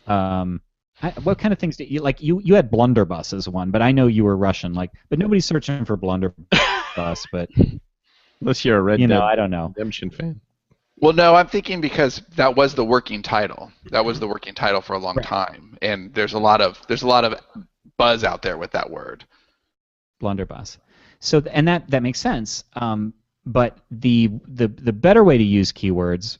what kind of things did you like? You had blunderbuss as one, but I know you were Russian, but nobody's searching for blunderbuss, but unless you're a Red Dead I don't know. Redemption fan. Well, no, I'm thinking because that was the working title. That was the working title for a long time, and there's a lot of buzz out there with that word. Blunderbuss. So and that makes sense. But the better way to use keywords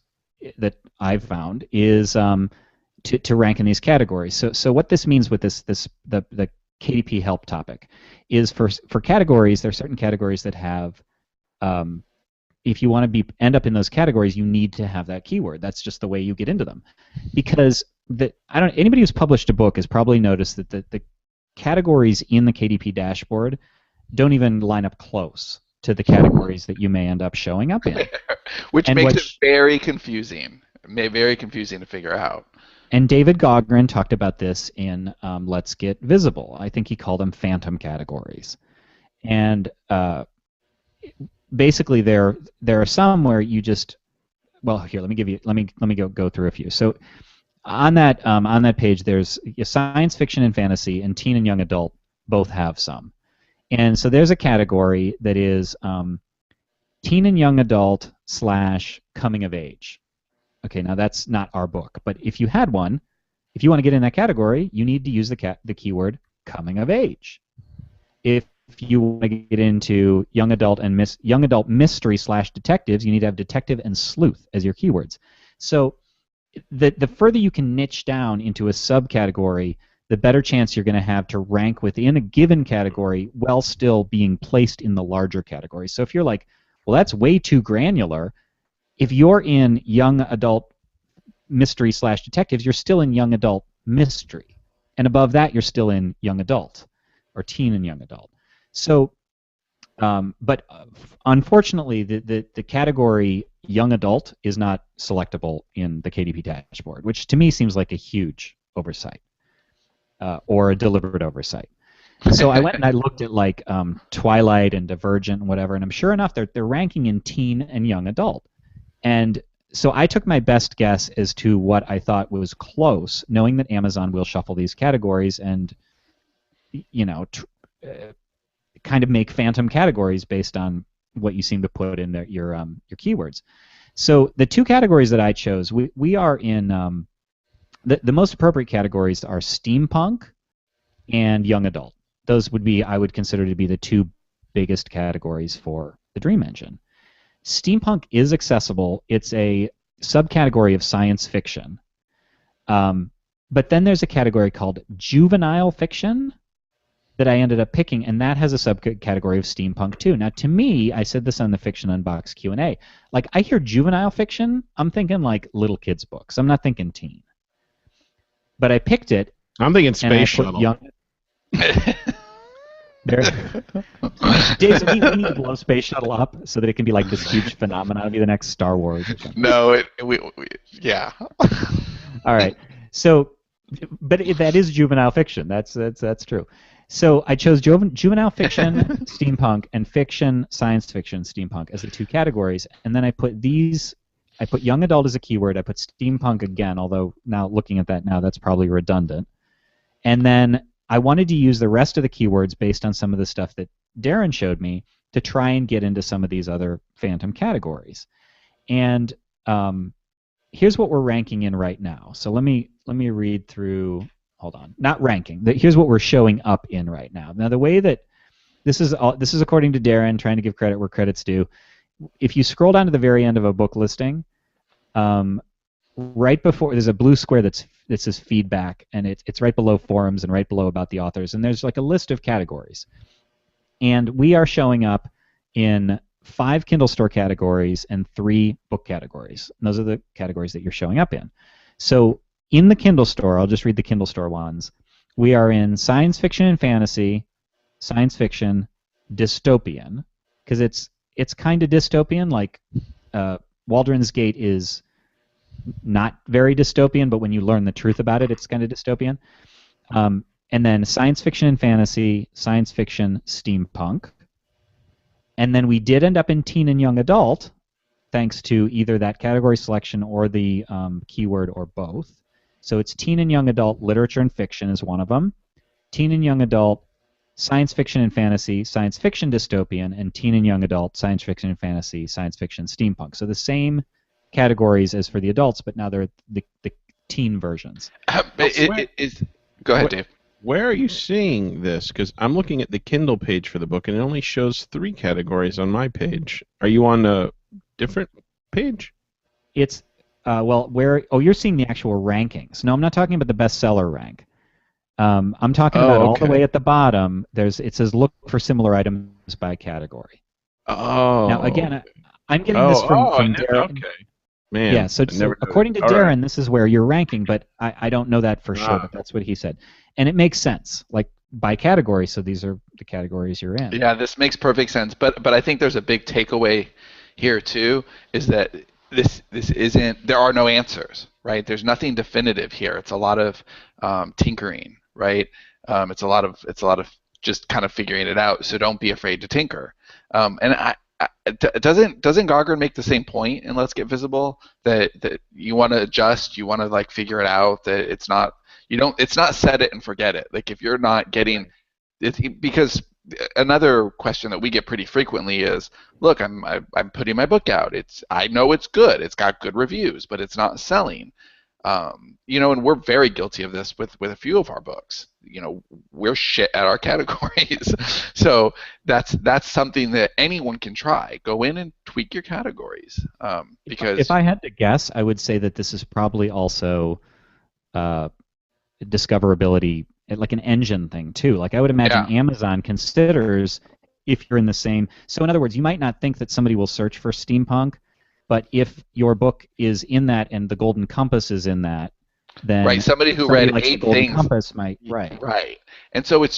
that I've found is to rank in these categories. So what this means with the KDP help topic is for categories, there are certain categories that have if you want to end up in those categories, you need to have that keyword. That's just the way you get into them. Because anybody who's published a book has probably noticed that the categories in the KDP dashboard don't even line up close to the categories that you may end up showing up in. Which makes it very confusing. Very confusing to figure out. And David Gaughran talked about this in Let's Get Visible. I think he called them phantom categories. And basically there are some where you just, well, here, let me go through a few. So on that page, there's science fiction and fantasy, and teen and young adult both have some. And so there's a category that is teen and young adult / coming of age. Okay, now that's not our book, but if you had one, if you want to get in that category, you need to use the keyword coming of age. If you want to get into young adult and young adult mystery / detectives, you need to have detective and sleuth as your keywords. So the further you can niche down into a subcategory, the better chance you're going to have to rank within a given category while still being placed in the larger category. So if you're like, well, that's way too granular, if you're in young adult mystery / detectives, you're still in young adult mystery. And above that, you're still in young adult or teen and young adult. So, but unfortunately, the category young adult is not selectable in the KDP dashboard, which to me seems like a huge oversight. Or a deliberate oversight. So I went and I looked at Twilight and Divergent and whatever, and I'm sure enough they're ranking in teen and young adult. And so I took my best guess as to what I thought was close, knowing that Amazon will shuffle these categories and kind of make phantom categories based on what you seem to put in your keywords. So the two categories that I chose, we are in. The most appropriate categories are steampunk and young adult. Those I would consider to be the two biggest categories for the Dream Engine. Steampunk is accessible. It's a subcategory of science fiction. But then there's a category called juvenile fiction that I ended up picking, and that has a subcategory of steampunk too. Now, to me, I said this on the Fiction Unbox Q&A, I hear juvenile fiction, I'm thinking little kids' books. I'm not thinking teen. But I picked it. I'm thinking Space Shuttle. Jason, we need to blow Space Shuttle up so that it can be this huge phenomenon. It'll be the next Star Wars. Or something. No, yeah. All right. So, but that is juvenile fiction. That's true. So I chose juvenile fiction, steampunk, and fiction, science fiction, steampunk as the two categories, and then I put young adult as a keyword. I put steampunk again, although now looking at that now, that's probably redundant. And then I wanted to use the rest of the keywords based on some of the stuff that Darren showed me to try and get into some of these other phantom categories. And here's what we're ranking in right now. So let me read through. Hold on, not ranking. Here's what we're showing up in right now. Now the way that this is according to Darren, trying to give credit where credit's due. If you scroll down to the very end of a book listing, right before there's a blue square that says feedback, and it's right below forums and right below about the authors, and there's a list of categories. And we are showing up in 5 Kindle Store categories and 3 book categories. And those are the categories that you're showing up in. So in the Kindle Store, I'll just read the Kindle Store ones. We are in science fiction and fantasy, science fiction, dystopian, because it's kind of dystopian. Waldron's Gate is not very dystopian, but when you learn the truth about it, it's kind of dystopian. And then science fiction and fantasy, science fiction, steampunk. And then we did end up in teen and young adult, thanks to either that category selection or the keyword or both. So it's teen and young adult literature and fiction is one of them. Teen and young adult science fiction and fantasy, science fiction dystopian, and teen and young adult science fiction and fantasy, science fiction steampunk. So the same categories as for the adults, but now they're the teen versions. Go ahead, Dave. Where are you seeing this? Because I'm looking at the Kindle page for the book, and it only shows 3 categories on my page. Are you on a different page? It's you're seeing the actual rankings. No, I'm not talking about the bestseller rank. I'm talking about all the way at the bottom. It says look for similar items by category. Oh. Now again, I'm getting this from Darren. Okay. Man. Yeah. So according to Darren, this is where you're ranking, but I don't know that for sure. But that's what he said, and it makes sense, like by category. So these are the categories you're in. Yeah, this makes perfect sense. But I think there's a big takeaway here too, is that this isn't. There are no answers, right? There's nothing definitive here. It's a lot of tinkering, right? It's a lot of just kind of figuring it out. So don't be afraid to tinker. Doesn't Gauguin make the same point in Let's Get Visible that you want to adjust, you want to like figure it out, that it's not set it and forget it. Like if you're not getting it, because another question that we get pretty frequently is, look, I'm putting my book out. I know it's good. It's got good reviews, but it's not selling. And we're very guilty of this with a few of our books. We're shit at our categories. So that's something that anyone can try. Go in and tweak your categories. Because if I had to guess, I would say that this is probably also discoverability, like an engine thing too. Like I would imagine Amazon considers if you're in the same. So in other words, you might not think that somebody will search for steampunk, but if your book is in that and the Golden Compass is in that, then somebody who read like 8 the Golden things Compass might right. And so it's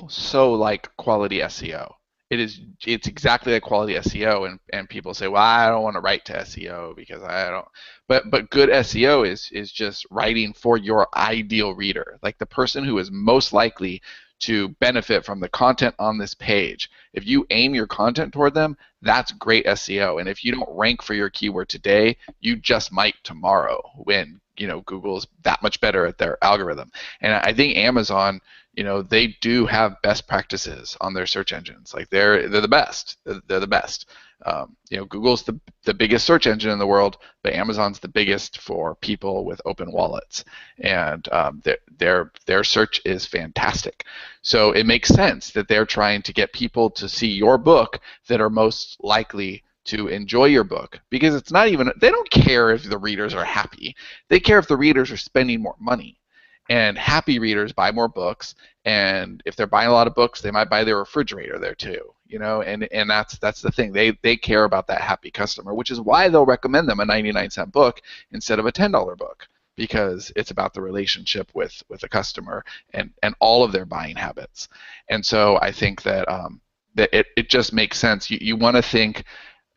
so like quality SEO. It's exactly like quality SEO, and people say, well, I don't want to write to SEO because I don't. But good SEO is just writing for your ideal reader, like the person who is most likely to benefit from the content on this page. If you aim your content toward them, that's great SEO. And if you don't rank for your keyword today, you just might tomorrow when Google is that much better at their algorithm. And I think Amazon, they do have best practices on their search engines. Like they're the best. They're the best. Google's the biggest search engine in the world, but Amazon's the biggest for people with open wallets, and their search is fantastic. So it makes sense that they're trying to get people to see your book that are most likely to enjoy your book, because they don't care if the readers are happy. They care if the readers are spending more money. And happy readers buy more books, and if they're buying a lot of books, they might buy their refrigerator there too, and that's the thing. They care about that happy customer, which is why they'll recommend them a 99-cent book instead of a $10 book, because it's about the relationship with a customer and all of their buying habits. And so I think that it just makes sense. You want to think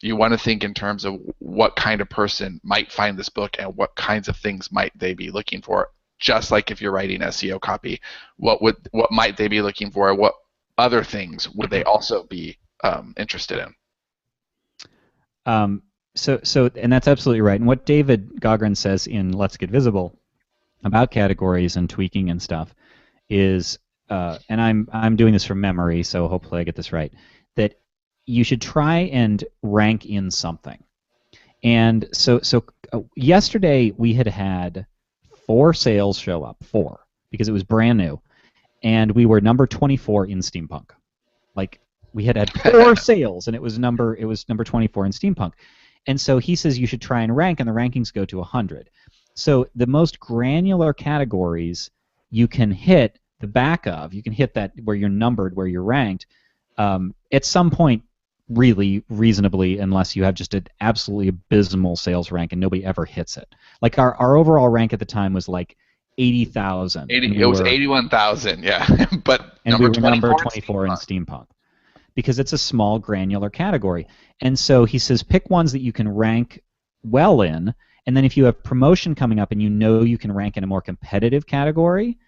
in terms of what kind of person might find this book and what kinds of things might they be looking for. Just like if you're writing SEO copy, what might they be looking for? What other things would they also be interested in? So and that's absolutely right. And what David Gauguin says in Let's Get Visible about categories and tweaking and stuff is, and I'm doing this from memory, so hopefully I get this right, that you should try and rank in something. And so yesterday we had 4 sales show up, 4, because it was brand new, and we were number 24 in steampunk. Like we had 4 sales, and it was number 24 in steampunk. And so he says you should try and rank, and the rankings go to 100. So the most granular categories you can hit the back of, you can hit that where you're numbered, where you're ranked, at some point really reasonably, unless you have just an absolutely abysmal sales rank and nobody ever hits it. Like our overall rank at the time was like 80,000. It was 81,000, yeah. But and we were number 24 in steampunk because it's a small granular category. And so he says pick ones that you can rank well in. And then if you have promotion coming up and you know you can rank in a more competitive category,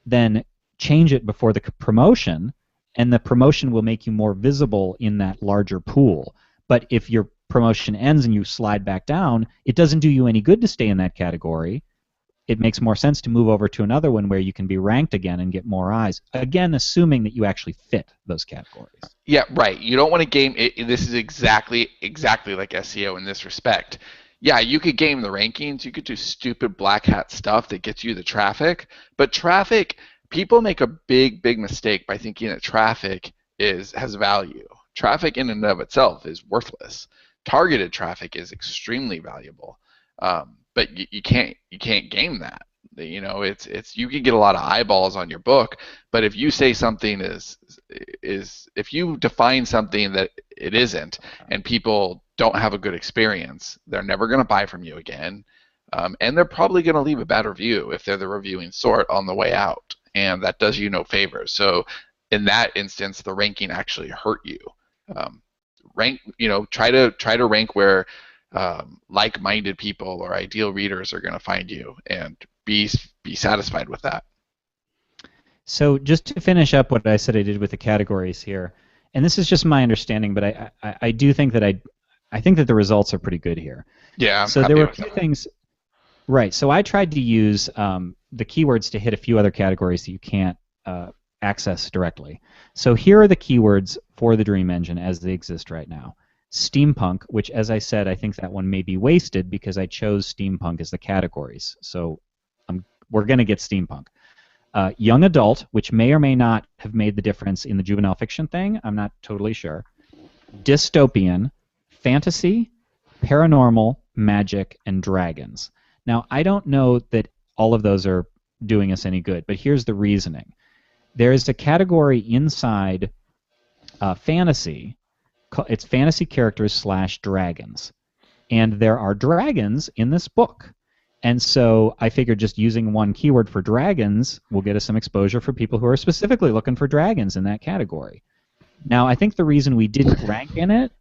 then change it before the promotion, and the promotion will make you more visible in that larger pool. But if your promotion ends and you slide back down, it doesn't do you any good to stay in that category. It makes more sense to move over to another one where you can be ranked again and get more eyes. Again, assuming that you actually fit those categories. Yeah, right. You don't want to game it. This is exactly like SEO in this respect. Yeah, you could game the rankings. You could do stupid black hat stuff that gets you the traffic. But traffic, people make a big mistake by thinking that traffic has value. Traffic in and of itself is worthless. Targeted traffic is extremely valuable. But you can't game that. You know, it's you can get a lot of eyeballs on your book, but if you say something is if you define something that it isn't, and people don't have a good experience, they're never going to buy from you again, and they're probably going to leave a bad review if they're the reviewing sort on the way out, and that does you no favors. So in that instance, the ranking actually hurt you. Try to rank where like-minded people or ideal readers are going to find you, and be satisfied with that. So just to finish up what I said I did with the categories here, and this is just my understanding, but I do think that I think that the results are pretty good here. Yeah, I'm so happy there were with a few that. things. Right. So I tried to use the keywords to hit a few other categories that you can't access directly. So here are the keywords for the Dream Engine as they exist right now. Steampunk, which, as I said, I think that one may be wasted because I chose steampunk as the categories. So we're going to get steampunk. Young adult, which may or may not have made the difference in the juvenile fiction thing. I'm not totally sure. Dystopian, fantasy, paranormal, magic, and dragons. Now, I don't know that all of those are doing us any good, but here's the reasoning. There is a category inside fantasy. It's fantasy characters / dragons. And there are dragons in this book. And so I figured just using one keyword for dragons will get us some exposure for people who are specifically looking for dragons in that category. Now, I think the reason we didn't rank in it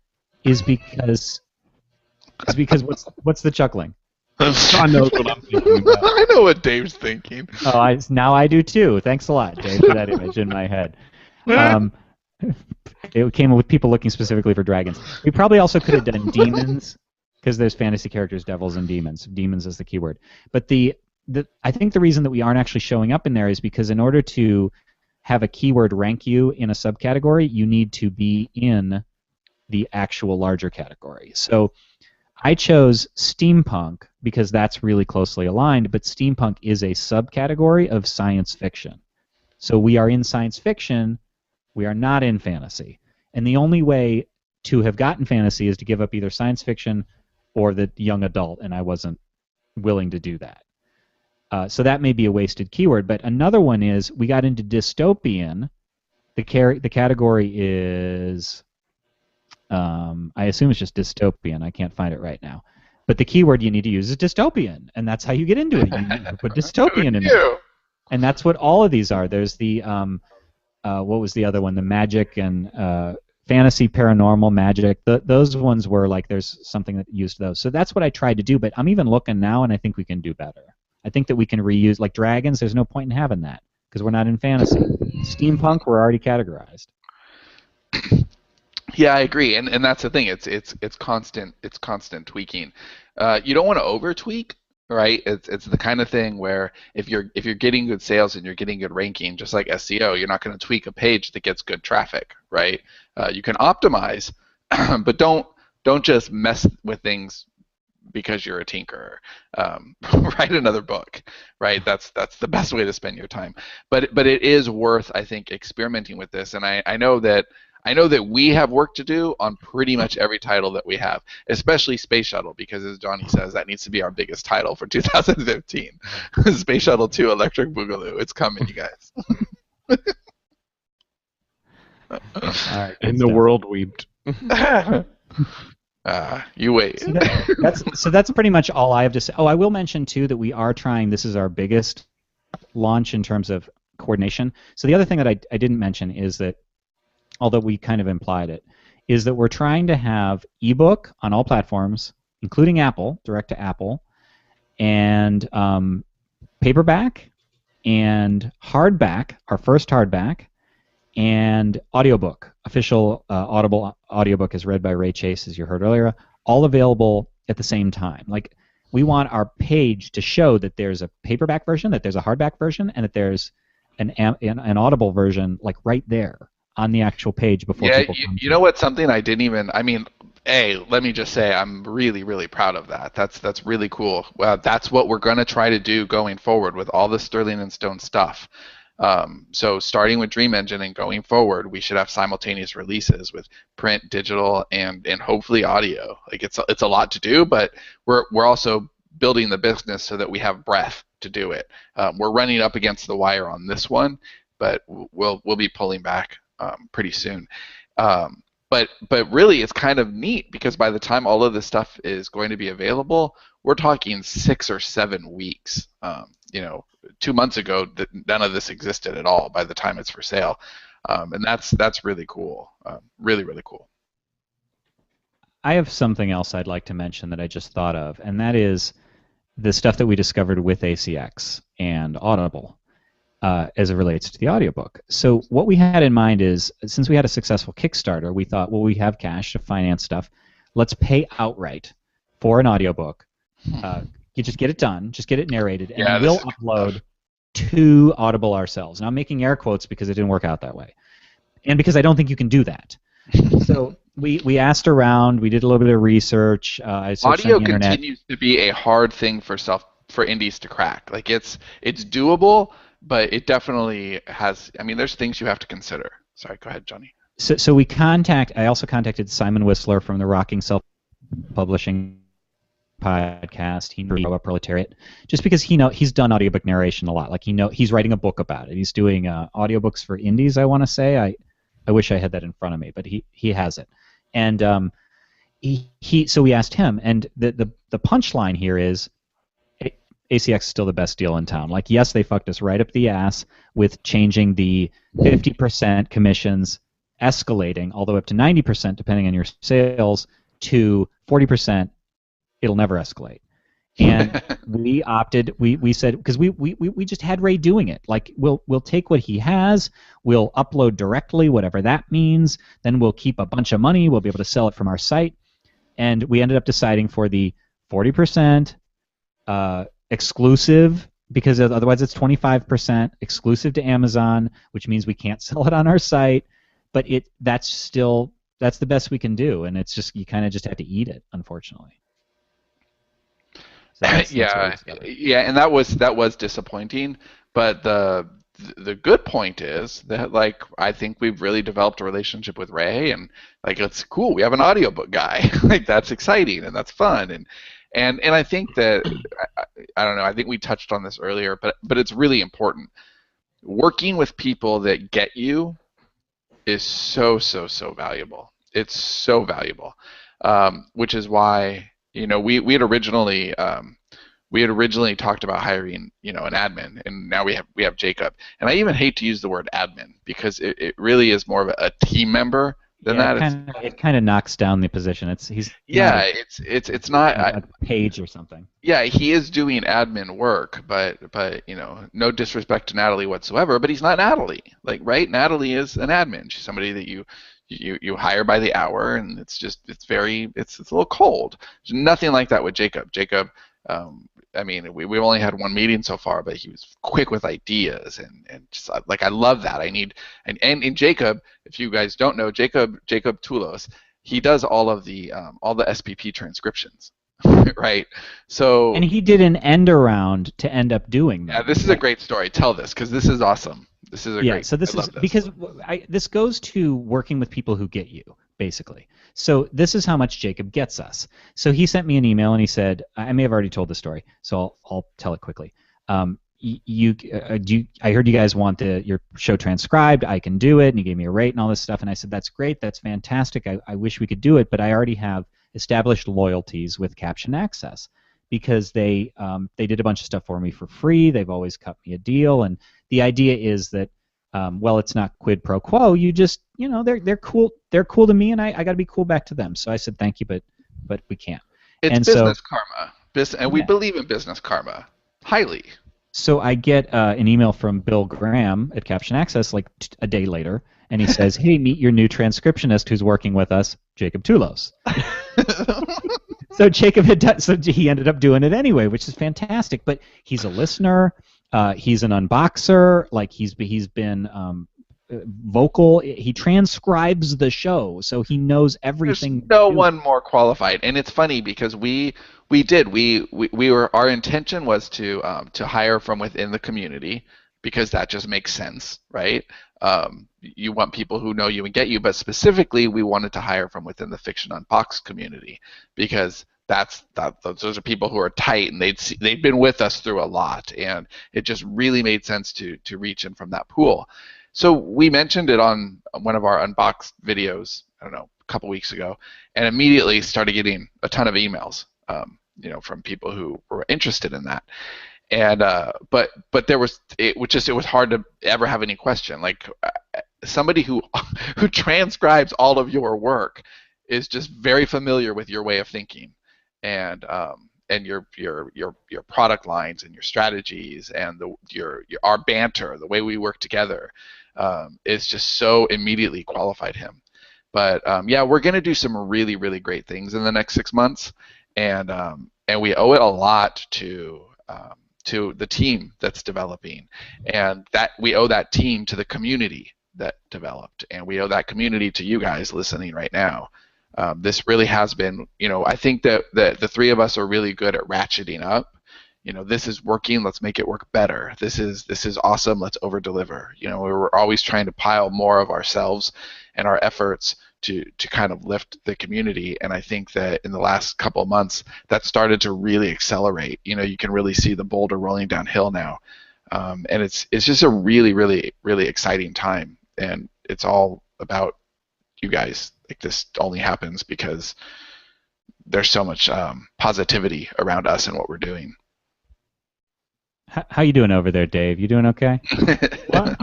is because what's the chuckling? Sean knows what I'm thinking about. I know what Dave's thinking. Oh, now I do too. Thanks a lot, Dave, for that image in my head. It came with people looking specifically for dragons. We probably also could have done demons, because there's fantasy characters, devils, and demons. Demons is the keyword. But I think the reason that we aren't actually showing up in there is because in order to have a keyword rank you in a subcategory, you need to be in the actual larger category. So I chose steampunk because that's really closely aligned, but steampunk is a subcategory of science fiction. So we are in science fiction, we are not in fantasy. And the only way to have gotten fantasy is to give up either science fiction or the young adult, and I wasn't willing to do that. So that may be a wasted keyword, but another one is we got into dystopian. The category is, I assume it's just dystopian. I can't find it right now. But the keyword you need to use is dystopian, and that's how you get into it. You put dystopian in there. And that's what all of these are. There's the, what was the other one? The magic and fantasy, paranormal, magic. Those ones were like there's something that used those. So that's what I tried to do, but I'm even looking now, and I think we can do better. I think that we can reuse, like dragons, there's no point in having that because we're not in fantasy. Steampunk, we're already categorized. Yeah, I agree, and that's the thing. It's constant tweaking. You don't want to over tweak, right? It's the kind of thing where if you're getting good sales and you're getting good ranking, just like SEO, you're not going to tweak a page that gets good traffic, right? You can optimize, but don't just mess with things because you're a tinkerer. Write another book, right? That's the best way to spend your time. But it is worth, I think, experimenting with this, and I know that we have work to do on pretty much every title that we have, especially Space Shuttle, because as Johnny says, that needs to be our biggest title for 2015. Space Shuttle 2 Electric Boogaloo. It's coming, you guys. All right, And the world weeped. You wait. So that's pretty much all I have to say. Oh, I will mention, too, that we are trying, this is our biggest launch in terms of coordination. So the other thing that I didn't mention is that, although we kind of implied it, is that we're trying to have ebook on all platforms including Apple, direct to Apple, and paperback and hardback, our first hardback, and audiobook, official Audible audiobook is read by Ray Chase, as you heard earlier, all available at the same time. Like, we want our page to show that there's a paperback version, that there's a hardback version, and that there's an Audible version, like right there on the actual page before people come. You know what? Something I didn't even. I mean, let me just say I'm really, really proud of that. That's really cool. Well, that's what we're going to try to do going forward with all the Sterling and Stone stuff. So starting with Dream Engine and going forward, we should have simultaneous releases with print, digital, and hopefully audio. Like, it's a lot to do, but we're also building the business so that we have breadth to do it. We're running up against the wire on this one, but we'll be pulling back pretty soon. But really, it's kind of neat because by the time all of this stuff is going to be available, we're talking 6 or 7 weeks. 2 months ago, none of this existed at all by the time it's for sale, and that's really cool. Really, really cool. I have something else I'd like to mention that I just thought of, and that is the stuff that we discovered with ACX and Audible as it relates to the audiobook. So what we had in mind is, since we had a successful Kickstarter, we thought, well, we have cash to finance stuff. Let's pay outright for an audiobook. You just get it done, just get it narrated, and we'll upload to Audible ourselves. Now, I'm making air quotes because it didn't work out that way, and because I don't think you can do that. So we asked around, we did a little bit of research. I searched Audio on the internet. continues to be a hard thing for indies to crack. Like, it's doable, but it definitely has. I mean, there's things you have to consider. Sorry, go ahead, Johnny. So I also contacted Simon Whistler from the Rocking Self-Publishing podcast. He knew about Proletariat, just because he's done audiobook narration a lot. Like, he's writing a book about it. He's doing audiobooks for indies, I want to say. I wish I had that in front of me, but he has it. And so we asked him, and the punchline here is ACX is still the best deal in town. Like, yes, they fucked us right up the ass with changing the 50% commissions, escalating all the way up to 90% depending on your sales, to 40%. It'll never escalate. And we opted. We said, because we just had Ray doing it. Like, we'll take what he has, we'll upload directly, whatever that means. Then we'll keep a bunch of money. We'll be able to sell it from our site. And we ended up deciding for the 40% exclusive, because otherwise it's 25% exclusive to Amazon, which means we can't sell it on our site. But that's the best we can do, and it's just, you kind of just have to eat it, unfortunately. So and that was disappointing. But the good point is that, like, I think we've really developed a relationship with Ray, and like, it's cool. We have an audiobook guy. Like, that's exciting and that's fun, and I think that I don't know. I think we touched on this earlier, but it's really important. Working with people that get you is so valuable. It's so valuable, which is why, we had originally talked about hiring, an admin, and now we have Jacob. And I even hate to use the word admin, because it really is more of a team member than that. It kind of knocks down the position. It's not a page or something. Yeah, he is doing admin work, but no disrespect to Natalie whatsoever, but he's not Natalie. Like, right? Natalie is an admin. She's somebody that you hire by the hour, and it's a little cold. There's nothing like that with Jacob. Jacob, I mean, we've only had one meeting so far, but he was quick with ideas, and just, like, I love that. And Jacob, if you guys don't know, Jacob Toulos, he does all the SPP transcriptions, right? So, and he did an end around to end up doing that. Yeah, this is a great story. Tell this, because this is awesome. This is great. So this is because this goes to working with people who get you, basically. So this is how much Jacob gets us. So he sent me an email and he said, I may have already told the story, so I'll tell it quickly. I heard you guys want your show transcribed. I can do it, and he gave me a rate and all this stuff. And I said, that's great, that's fantastic. I wish we could do it, but I already have established loyalties with Caption Access, because they did a bunch of stuff for me for free. They've always cut me a deal, and the idea is that, well, it's not quid pro quo. You just, they're cool. They're cool to me, and I got to be cool back to them. So I said, thank you, but we can't. It's And business karma. And we Yeah. believe in business karma highly. So I get an email from Bill Graham at Caption Access like a day later, and he says, "Hey, meet your new transcriptionist who's working with us, Jacob Toulos." So Jacob so he ended up doing it anyway, which is fantastic. But he's a listener. He's an unboxer. Like he's been vocal. He transcribes the show, so he knows everything. There's no one more qualified, and it's funny because we were our intention was to hire from within the community because that just makes sense, right? You want people who know you and get you, but specifically we wanted to hire from within the Fiction Unboxed community because those are people who are tight and they'd been with us through a lot, and it just really made sense to reach in from that pool. So we mentioned it on one of our unboxed videos, I don't know, a couple weeks ago, and immediately started getting a ton of emails, from people who were interested in that. And but it was hard to ever have any question. Like somebody who transcribes all of your work is just very familiar with your way of thinking, and your product lines and your strategies and our banter, the way we work together, is just so immediately qualified him. But yeah, we're going to do some really, really great things in the next 6 months, and we owe it a lot to the team that's developing, and that we owe that team to the community that developed, and we owe that community to you guys listening right now. This really has been, I think that the three of us are really good at ratcheting up. This is working, let's make it work better. This is awesome, let's over deliver. We're always trying to pile more of ourselves and our efforts to kind of lift the community, and I think that in the last couple of months that started to really accelerate. You can really see the boulder rolling downhill now, and it's just a really, really, really exciting time, and it's all about you guys. Like, this only happens because there's so much positivity around us and what we're doing. How you doing over there, Dave? You doing okay? I'm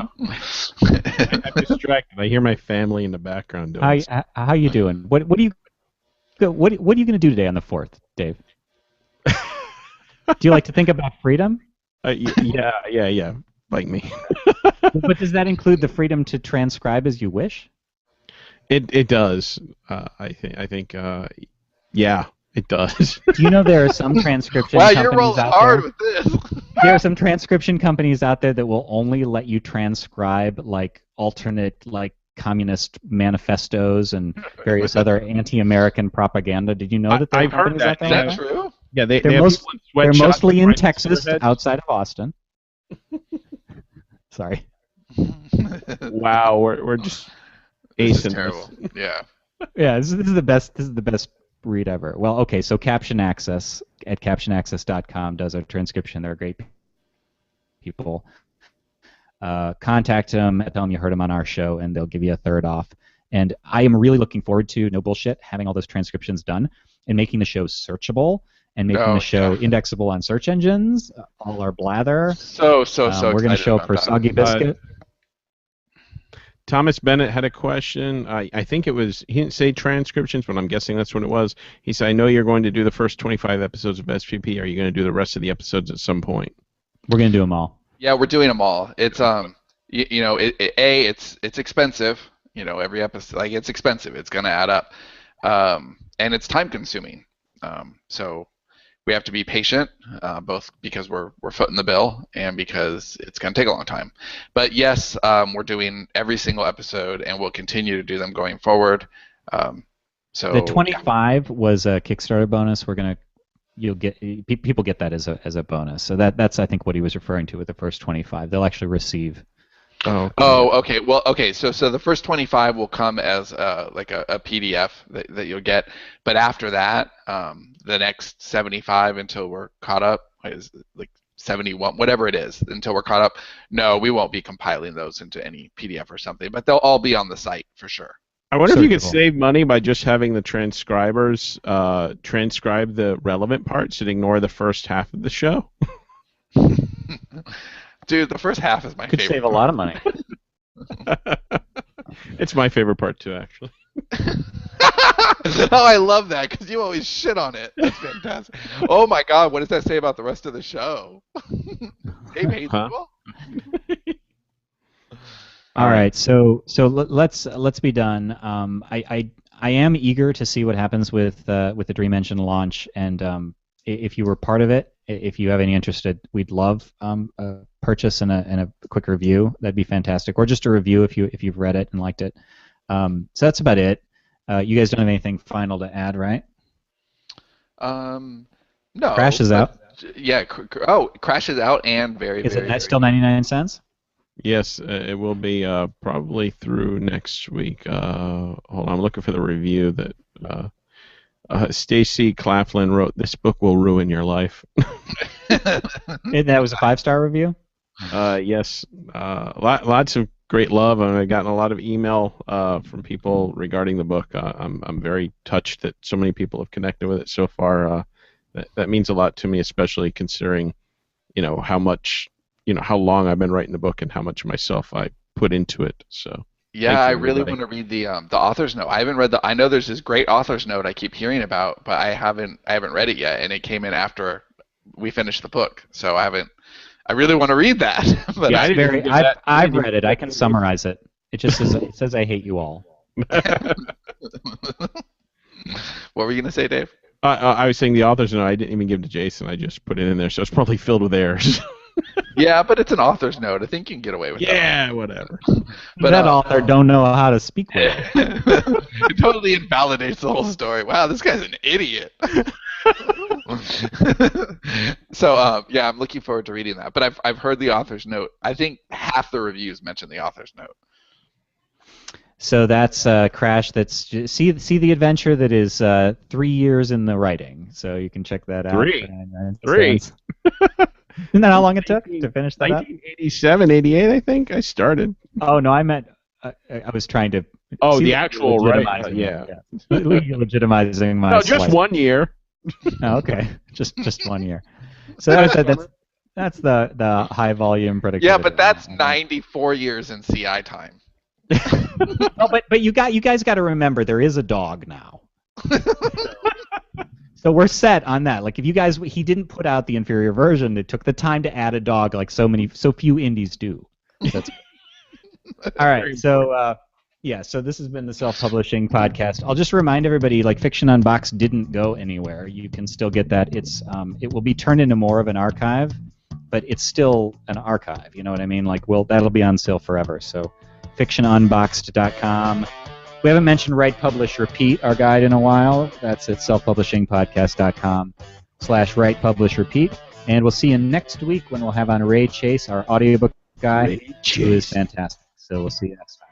distracted. I hear my family in the background doing How you doing? What are you going to do today on the 4th, Dave? Do you like to think about freedom? Yeah. Like me. But does that include the freedom to transcribe as you wish? It does. I think. Yeah, it does. Do you know there are some transcription wow, companies you're rolling out hard there? with this. There are some transcription companies out there that will only let you transcribe like alternate like communist manifestos and various other anti-American propaganda. Did you know that there are I've heard companies that. out there? Is like that true? Yeah, they're they're mostly in Texas, outside of Austin. Sorry. Wow, we're just This is acing terrible. this. Yeah. Yeah, this is the best. This is the best read ever. Well, okay, so Caption Access at captionaccess.com does a transcription. They're great people. Contact them, tell them you heard them on our show, and they'll give you a third off. And I am really looking forward to, no bullshit, having all those transcriptions done and making the show searchable and making the show indexable on search engines. All our blather. So we're going to show up for Soggy Biscuit. Thomas Bennett had a question. I think he didn't say transcriptions, but I'm guessing that's what it was. He said, I know you're going to do the first 25 episodes of SVP. Are you going to do the rest of the episodes at some point? We're going to do them all. Yeah, we're doing them all. It's it's expensive. Every episode, like, it's expensive. It's going to add up, and it's time consuming. So we have to be patient, both because we're footing the bill and because it's going to take a long time. But yes, we're doing every single episode, and we'll continue to do them going forward. So the 25 was a Kickstarter bonus. People get that as a bonus. So that's I think what he was referring to with the first 25. They'll actually receive. Okay. Well, okay. So the first 25 will come as like a PDF that you'll get, but after that, the next 75 until we're caught up is like 71, whatever it is, until we're caught up. No, we won't be compiling those into any PDF or something, but they'll all be on the site for sure. I wonder if you could save money by just having the transcribers transcribe the relevant parts and ignore the first half of the show. Dude, the first half is my favorite. Could save a lot of money. It's my favorite part too, actually. Oh, I love that because you always shit on it. That's fantastic. Oh my God, what does that say about the rest of the show? Dave hates Huh? you all? All right, so let's be done. I am eager to see what happens with the Dream Engine launch, and if you were part of it, if you have any interest, we'd love a purchase and a quick review. That'd be fantastic, or just a review if you've read it and liked it. So that's about it. You guys don't have anything final to add, right? No. Crash is out. Yeah. Crash is out and very. Is very, it very still 99 cents? Yes, it will be probably through next week. Hold on, I'm looking for the review that Stacy Claflin wrote. This book will ruin your life. That was a 5-star review? Yes, lots of great love, and I've gotten a lot of email from people regarding the book. I'm very touched that so many people have connected with it so far. That means a lot to me, especially considering, how much, how long I've been writing the book and how much myself I put into it. So. Yeah, I really want to read the author's note. I haven't read I know there's this great author's note I keep hearing about, but I haven't read it yet, and it came in after we finished the book, so I really want to read that. But Yeah, I've read it. I can summarize it. It just says I hate you all. What were you gonna say, Dave? I was saying the author's note. I didn't even give to Jason. I just put it in there, so it's probably filled with errors. Yeah, but it's an author's note. I think you can get away with that. Yeah, whatever. But that author don't know how to speak well. It totally invalidates the whole story. Wow, this guy's an idiot. So yeah, I'm looking forward to reading that. But I've heard the author's note. I think half the reviews mention the author's note. So that's Crash. That's see the adventure that is 3 years in the writing. So you can check that out. Three. Isn't that how long it took to finish that 1987, 88, I think I started. Oh no, I meant I was trying to. Oh, the actual right? Yeah. Legitimizing my. No, just 1 year. Oh, okay, just 1 year. So that's the high volume productivity. Yeah, but that's 94 years in CI time. Oh, but you guys got to remember there is a dog now. So we're set on that. Like if you guys, he didn't put out the inferior version. It took the time to add a dog, like so few indies do. That's all right. So so this has been the Self-Publishing Podcast. I'll just remind everybody, like Fiction Unboxed didn't go anywhere. You can still get that. It will be turned into more of an archive, but it's still an archive. You know what I mean? Like that'll be on sale forever. So fictionunboxed.com. We haven't mentioned Write, Publish, Repeat, our guide, in a while. That's at selfpublishingpodcast.com/Write, Publish, Repeat. And we'll see you next week when we'll have on Ray Chase, our audiobook guy, who is fantastic. So we'll see you next week.